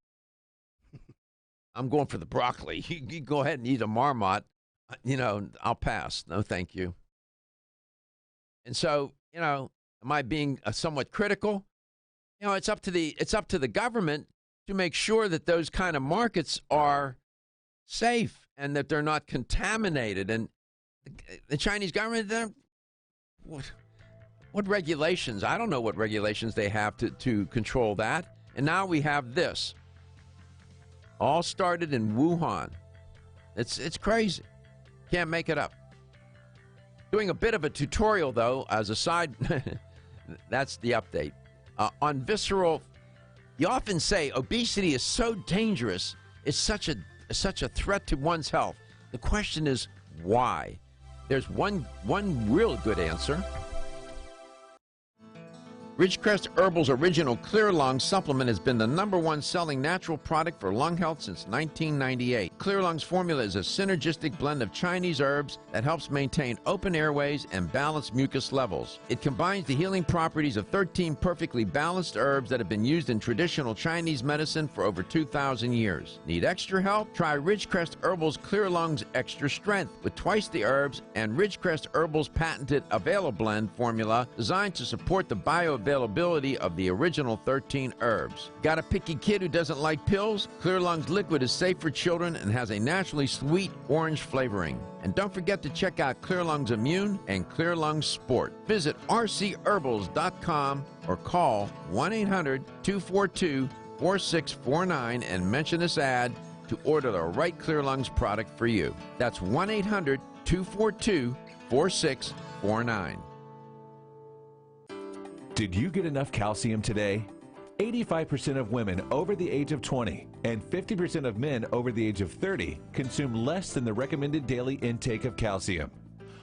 I'm going for the broccoli. You go ahead and eat a marmot. I'll pass. No, thank you. And so, am I being somewhat critical? It's up to the government to make sure that those kind of markets are safe and that they're not contaminated. And the Chinese government, what regulations? I don't know what regulations they have to control that. And now we have this. All started in Wuhan. It's crazy. Can't make it up. Doing a bit of a tutorial, though, as a side. That's the update. On visceral, you often say obesity is so dangerous. It's such a threat to one's health. The question is why? There's one real good answer. Ridgecrest Herbal's original Clear Lung supplement has been the #1 selling natural product for lung health since 1998. Clear Lung's formula is a synergistic blend of Chinese herbs that helps maintain open airways and balance mucus levels. It combines the healing properties of 13 perfectly balanced herbs that have been used in traditional Chinese medicine for over 2,000 years. Need extra help? Try Ridgecrest Herbal's Clear Lung's Extra Strength with twice the herbs and Ridgecrest Herbal's patented AvailaBlend formula designed to support the bioavailability of the original 13 herbs. Got a picky kid who doesn't like pills? Clear Lung's liquid is safe for children and has a naturally sweet orange flavoring. And don't forget to check out Clear Lung's Immune and Clear Lung's Sport. Visit rcherbals.com or call 1-800-242-4649 and mention this ad to order the right Clear Lungs product for you. That's 1-800-242-4649. Did you get enough calcium today? 85% of women over the age of 20 and 50% of men over the age of 30 consume less than the recommended daily intake of calcium.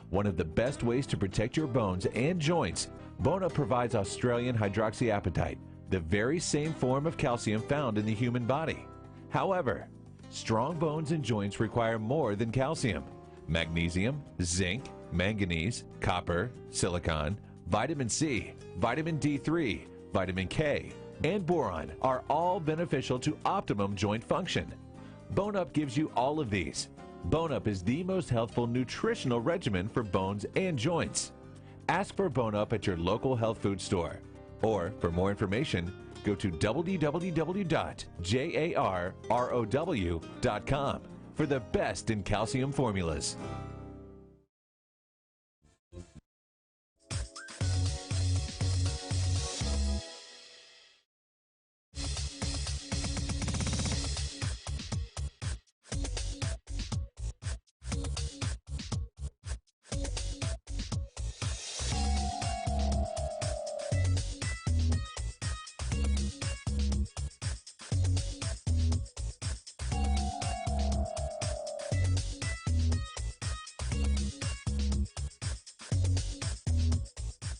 One of the best ways to protect your bones and joints, Bone Up provides Australian hydroxyapatite, the very same form of calcium found in the human body. However, strong bones and joints require more than calcium. Magnesium, zinc, manganese, copper, silicon, vitamin C, vitamin D3, vitamin K, and boron are all beneficial to optimum joint function. Bone Up gives you all of these. Bone Up is the most healthful nutritional regimen for bones and joints. Ask for Bone Up at your local health food store. Or, for more information, go to www.jarrow.com for the best in calcium formulas.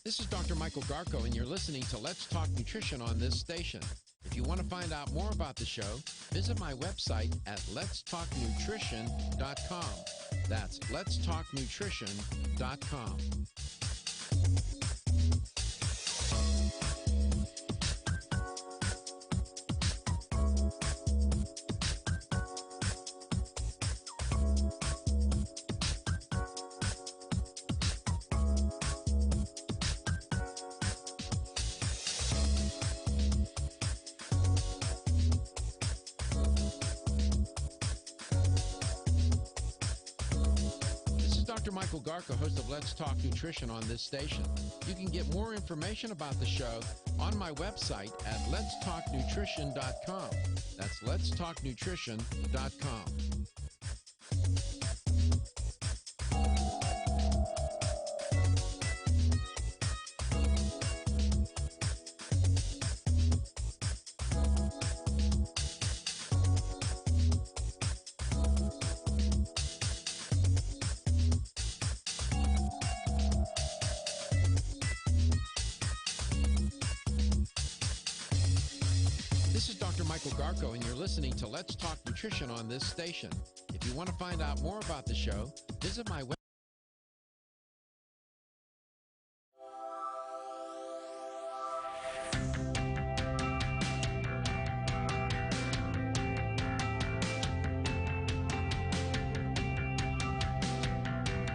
This is Dr. Michael Garko, and you're listening to Let's Talk Nutrition on this station. If you want to find out more about the show, visit my website at letstalknutrition.com. That's letstalknutrition.com. Dr. Michael Garko, host of Let's Talk Nutrition on this station. You can get more information about the show on my website at letstalknutrition.com. That's letstalknutrition.com. This is Dr. Michael Garko, and you're listening to Let's Talk Nutrition on this station. If you want to find out more about the show, visit my website.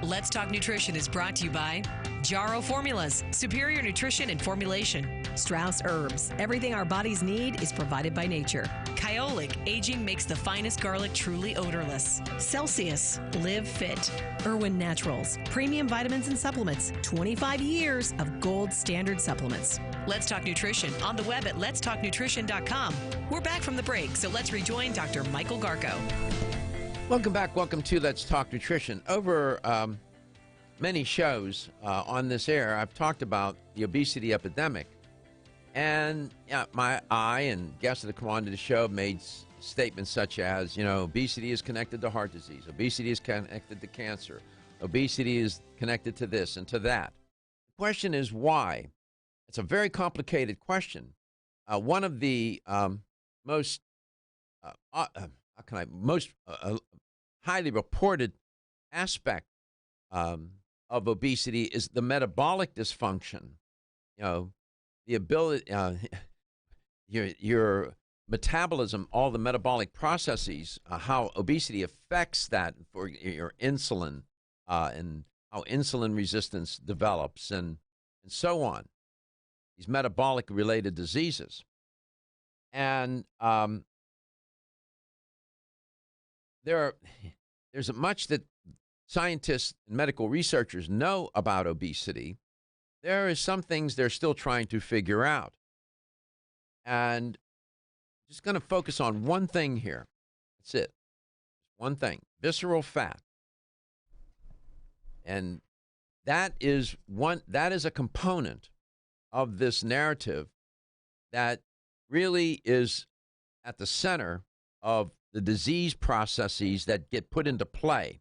Let's Talk Nutrition is brought to you by Jarrow Formulas, superior nutrition and formulation. Strauss Herbs, everything our bodies need is provided by nature. Kyolic, aging makes the finest garlic truly odorless. Celsius, live fit. Irwin Naturals, premium vitamins and supplements. 25 years of gold standard supplements. Let's Talk Nutrition on the web at letstalknutrition.com. We're back from the break, so let's rejoin Dr. Michael Garko. Welcome back. Welcome to Let's Talk Nutrition. Over many shows on this air, I've talked about the obesity epidemic. And I and guests that have come on to the show have made statements such as, obesity is connected to heart disease. Obesity is connected to cancer. Obesity is connected to this and to that. The question is why? It's a very complicated question. One of the most highly reported aspect of obesity is the metabolic dysfunction. You know, the ability, your metabolism, all the metabolic processes, how obesity affects that for your insulin, and how insulin resistance develops, and so on. These metabolic-related diseases. And there's much that scientists and medical researchers know about obesity. There is some things they're still trying to figure out. And I'm just going to focus on one thing here. That's it. One thing. Visceral fat. And that is a component of this narrative that really is at the center of the disease processes that get put into play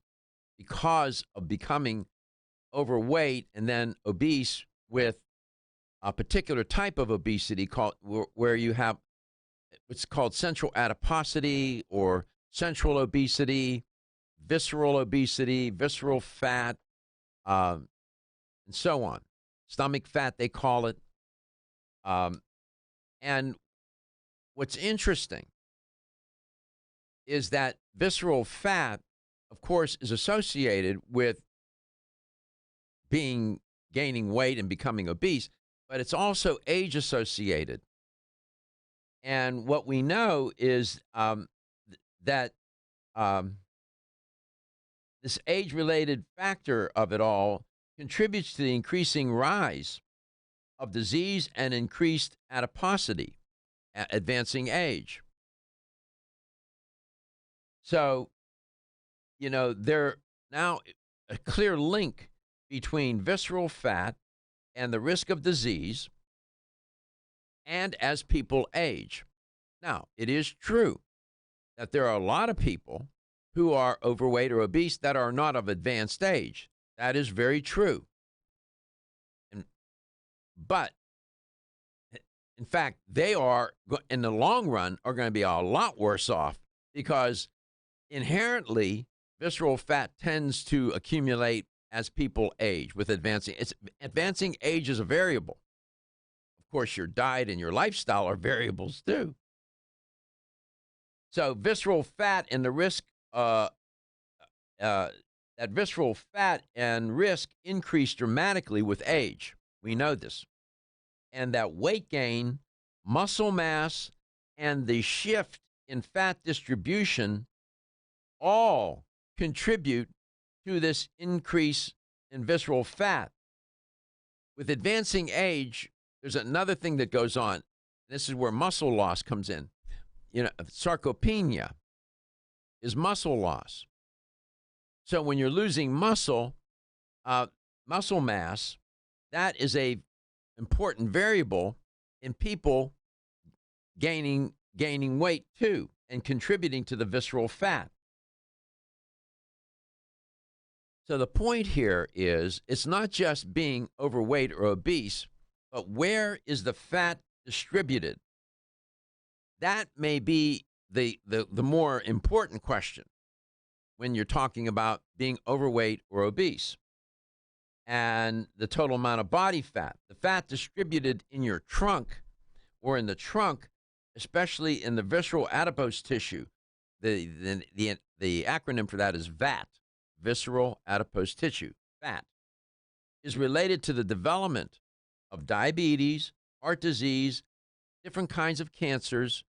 because of becoming overweight and then obese with a particular type of obesity called where you have what's called central adiposity or central obesity, visceral fat, and so on. Stomach fat, they call it. And what's interesting is that visceral fat, of course, is associated with gaining weight and becoming obese, but it's also age associated. And what we know is that this age-related factor of it all contributes to the increasing rise of disease and increased adiposity, advancing age. So, you know, there's now a clear link between visceral fat and the risk of disease and as people age. Now, it is true that there are a lot of people who are overweight or obese that are not of advanced age. That is very true. But, in fact, they are, in the long run, are going to be a lot worse off because inherently visceral fat tends to accumulate as people age with advancing. Advancing age is a variable. Of course, your diet and your lifestyle are variables too. So visceral fat and the risk, that visceral fat and risk increase dramatically with age. We know this. And that weight gain, muscle mass, and the shift in fat distribution all contribute to this increase in visceral fat. With advancing age, there's another thing that goes on. This is where muscle loss comes in. You know, sarcopenia is muscle loss. So when you're losing muscle mass, that is a important variable in people gaining weight too and contributing to the visceral fat. So the point here is it's not just being overweight or obese, but where is the fat distributed? That may be the more important question when you're talking about being overweight or obese. And the total amount of body fat, the fat distributed in your trunk or in the trunk, especially in the visceral adipose tissue. The acronym for that is VAT, visceral adipose tissue, fat, is related to the development of diabetes, heart disease, different kinds of cancers,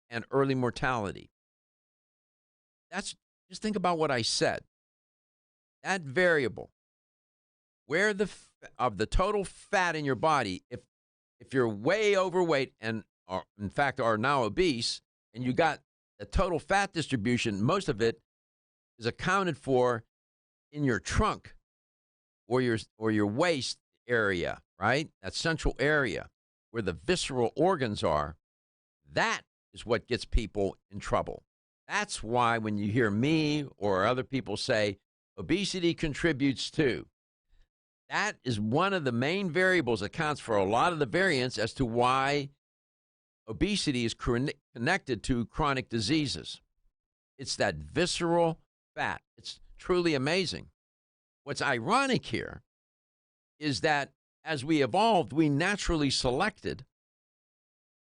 and early mortality. Just think about what I said. That variable, where of the total fat in your body, if you're way overweight and are, in fact, are now obese, and you got the total fat distribution, most of it is accounted for in your trunk or your waist area, right? That central area where the visceral organs are. That is what gets people in trouble. That's why when you hear me or other people say, obesity contributes too. That is one of the main variables that accounts for a lot of the variance as to why obesity is connected to chronic diseases. It's that visceral fat. It's truly amazing. What's ironic here is that as we evolved, we naturally selected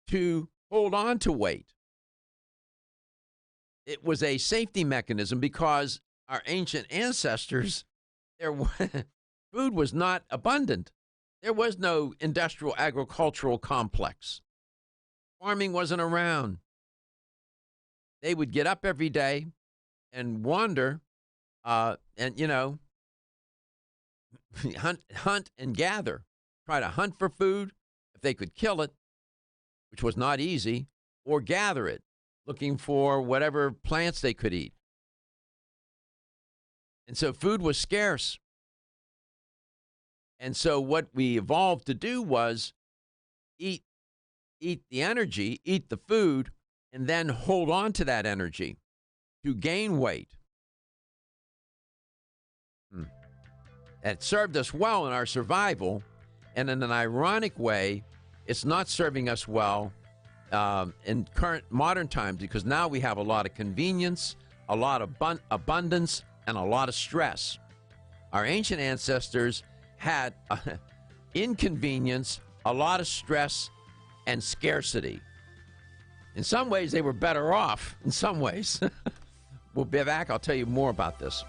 to hold on to weight. It was a safety mechanism because our ancient ancestors, their food was not abundant. There was no industrial agricultural complex. Farming wasn't around. They would get up every day and wander and, hunt and gather, try to hunt for food if they could kill it, which was not easy, or gather it, looking for whatever plants they could eat. And so food was scarce. And so what we evolved to do was eat the energy, eat the food, and then hold on to that energy to gain weight. It served us well in our survival, and in an ironic way, it's not serving us well in current modern times because now we have a lot of convenience, a lot of abundance, and a lot of stress. Our ancient ancestors had inconvenience, a lot of stress, and scarcity. In some ways, they were better off. In some ways. We'll be back. I'll tell you more about this.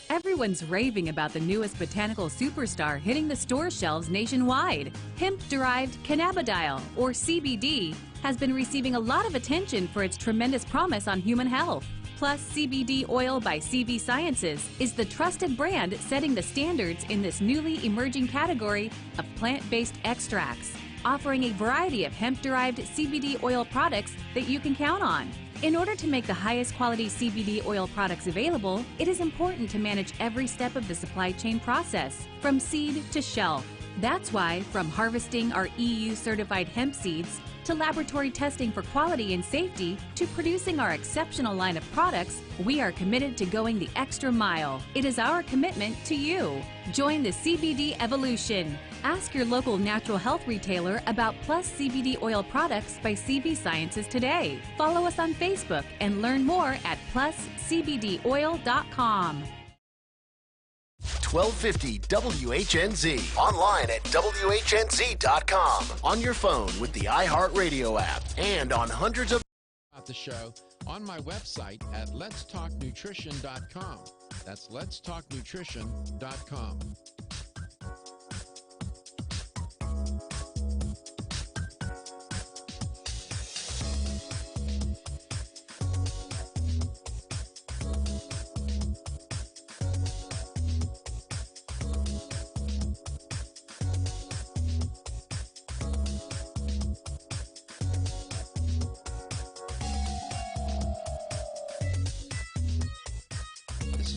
Everyone's raving about the newest botanical superstar hitting the store shelves nationwide. Hemp-derived cannabidiol, or CBD, has been receiving a lot of attention for its tremendous promise on human health. Plus, CBD Oil by CV Sciences is the trusted brand setting the standards in this newly emerging category of plant-based extracts, offering a variety of hemp-derived CBD oil products that you can count on. In order to make the highest quality CBD oil products available, it is important to manage every step of the supply chain process, from seed to shelf. That's why, from harvesting our EU-certified hemp seeds, to laboratory testing for quality and safety, to producing our exceptional line of products, we are committed to going the extra mile. It is our commitment to you. Join the CBD evolution. Ask your local natural health retailer about Plus CBD oil products by CV Sciences today. Follow us on Facebook and learn more at pluscbdoil.com. 1250 WHNZ. Online at WHNZ.com. On your phone with the iHeartRadio app. And on hundreds of the show on my website at letstalknutrition.com. That's letstalknutrition.com.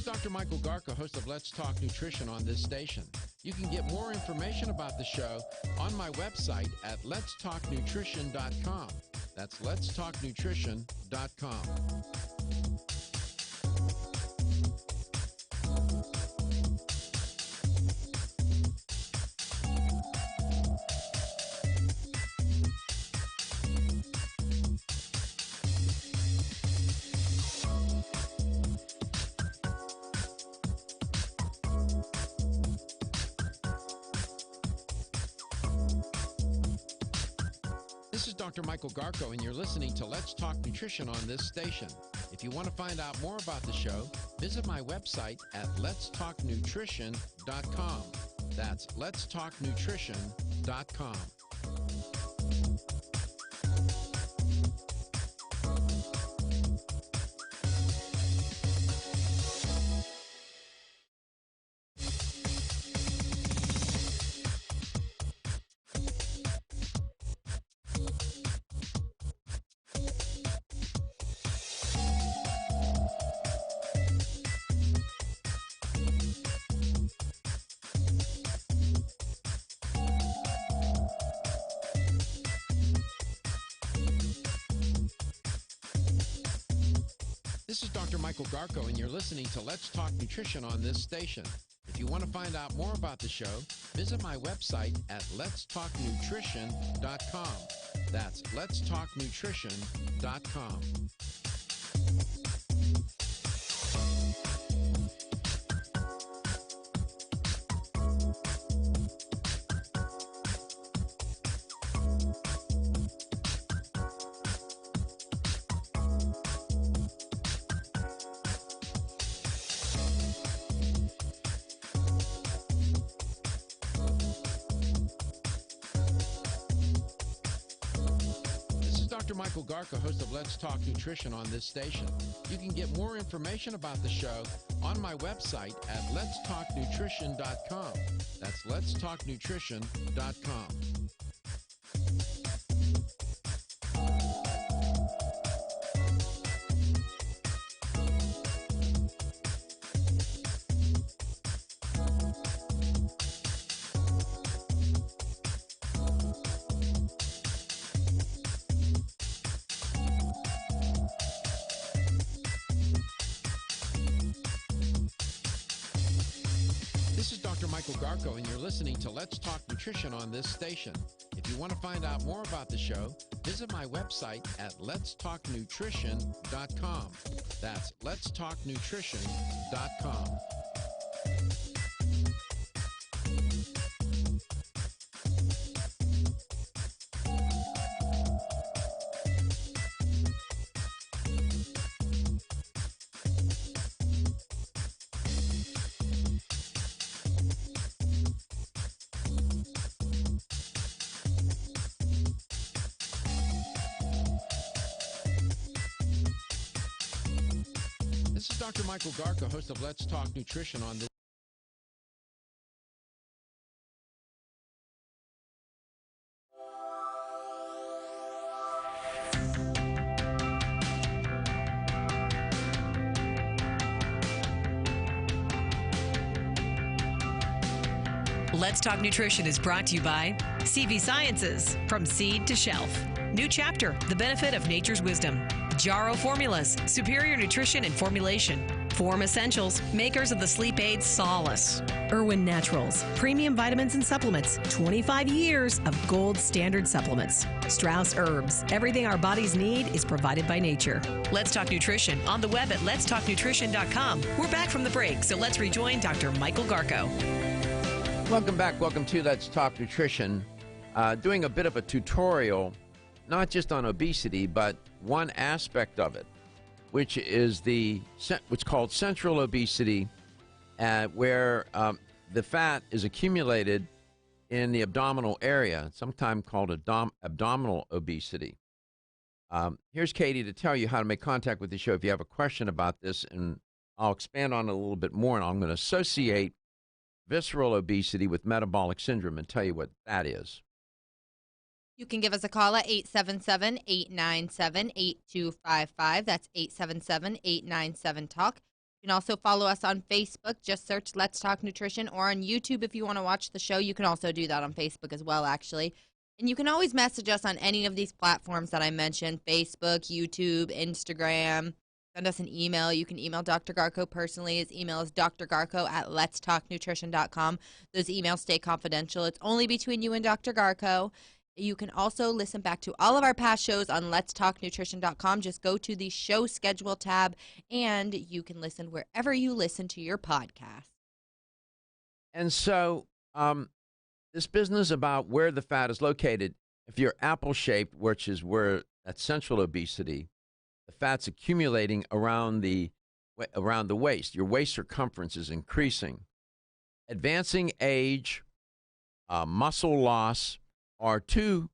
Dr. Michael Garko, host of Let's Talk Nutrition on this station. You can get more information about the show on my website at letstalknutrition.com. That's letstalknutrition.com. This is Dr. Michael Garko, and you're listening to Let's Talk Nutrition on this station. If you want to find out more about the show, visit my website at letstalknutrition.com. That's letstalknutrition.com. This is Dr. Michael Garko, and you're listening to Let's Talk Nutrition on this station. If you want to find out more about the show, visit my website at letstalknutrition.com. That's letstalknutrition.com. Dr. Michael Garko, host of Let's Talk Nutrition on this station. You can get more information about the show on my website at letstalknutrition.com. That's letstalknutrition.com. This is Dr. Michael Garko, and you're listening to Let's Talk Nutrition on this station. If you want to find out more about the show, visit my website at letstalknutrition.com. That's letstalknutrition.com. This is Dr. Michael Garko, host of Let's Talk Nutrition on this. Let's Talk Nutrition is brought to you by CV Sciences, from seed to shelf. New chapter, the benefit of nature's wisdom. Jarrow Formulas, superior nutrition and formulation. Form Essentials, makers of the sleep aid Solace. Irwin Naturals, premium vitamins and supplements. 25 years of gold standard supplements. Strauss Herbs, everything our bodies need is provided by nature. Let's Talk Nutrition on the web at letstalknutrition.com. We're back from the break, so let's rejoin Dr. Michael Garko. Welcome back. Welcome to Let's Talk Nutrition. Doing a bit of a tutorial, not just on obesity, but one aspect of it, which is what's called central obesity, where the fat is accumulated in the abdominal area, sometimes called abdominal obesity. Here's Katie to tell you how to make contact with the show if you have a question about this, and I'll expand on it a little bit more, and I'm going to associate visceral obesity with metabolic syndrome and tell you what that is. You can give us a call at 877-897-8255. That's 877-897-TALK. You can also follow us on Facebook. Just search Let's Talk Nutrition, or on YouTube if you want to watch the show. You can also do that on Facebook as well, actually. And you can always message us on any of these platforms that I mentioned, Facebook, YouTube, Instagram. Send us an email. You can email Dr. Garko personally. His email is drgarko@letstalknutrition.com. Those emails stay confidential. It's only between you and Dr. Garko. You can also listen back to all of our past shows on letstalknutrition.com. Just go to the show schedule tab, and you can listen wherever you listen to your podcast. And so this business about where the fat is located, if you're apple-shaped, which is where that's central obesity, the fat's accumulating around the waist. Your waist circumference is increasing. Advancing age, muscle loss are two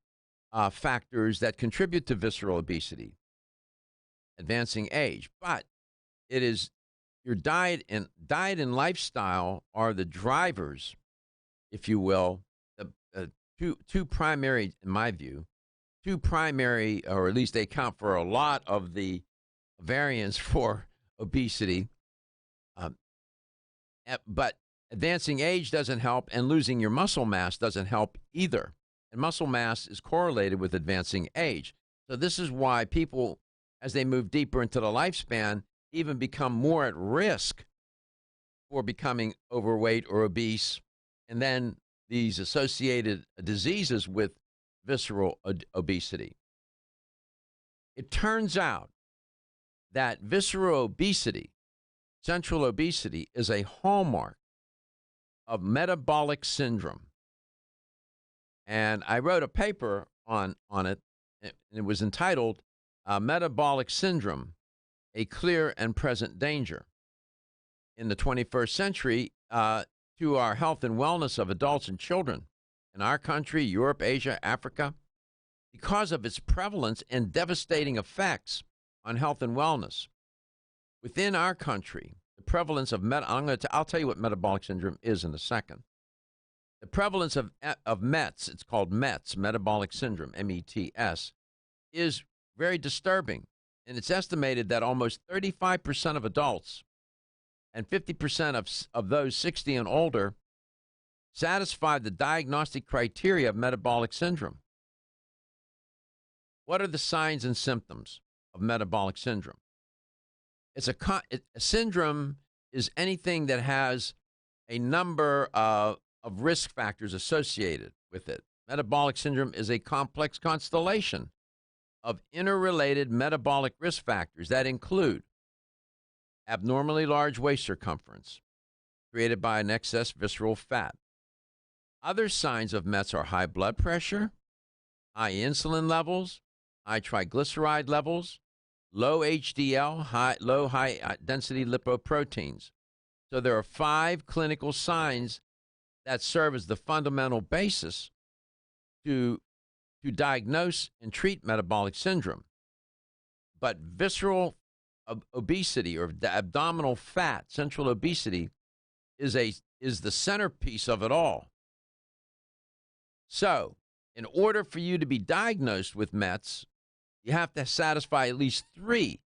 factors that contribute to visceral obesity. Advancing age, but it is your diet and lifestyle are the drivers, if you will. Two primary, in my view. Or at least they account for a lot of the variance for obesity. But advancing age doesn't help, and losing your muscle mass doesn't help either. And muscle mass is correlated with advancing age. So this is why people, as they move deeper into the lifespan, even become more at risk for becoming overweight or obese, and then these associated diseases with visceral obesity. It turns out that visceral obesity, central obesity, is a hallmark of metabolic syndrome. And I wrote a paper on it. It was entitled Metabolic Syndrome, a Clear and Present Danger in the 21st Century to our health and wellness of adults and children in our country, Europe, Asia, Africa, because of its prevalence and devastating effects on health and wellness. Within our country, the prevalence of I'll tell you what metabolic syndrome is in a second. The prevalence of METS, it's called METS, metabolic syndrome, METS, is very disturbing. And it's estimated that almost 35% of adults and 50% of those 60 and older satisfy the diagnostic criteria of metabolic syndrome. What are the signs and symptoms of metabolic syndrome? A syndrome is anything that has a number of risk factors associated with it. Metabolic syndrome is a complex constellation of interrelated metabolic risk factors that include abnormally large waist circumference created by an excess visceral fat. Other signs of METS are high blood pressure, high insulin levels, high triglyceride levels, low HDL, low high density lipoproteins. So there are 5 clinical signs that serve as the fundamental basis to diagnose and treat metabolic syndrome. But visceral obesity or abdominal fat, central obesity, is the centerpiece of it all. So, in order for you to be diagnosed with METS, you have to satisfy at least 3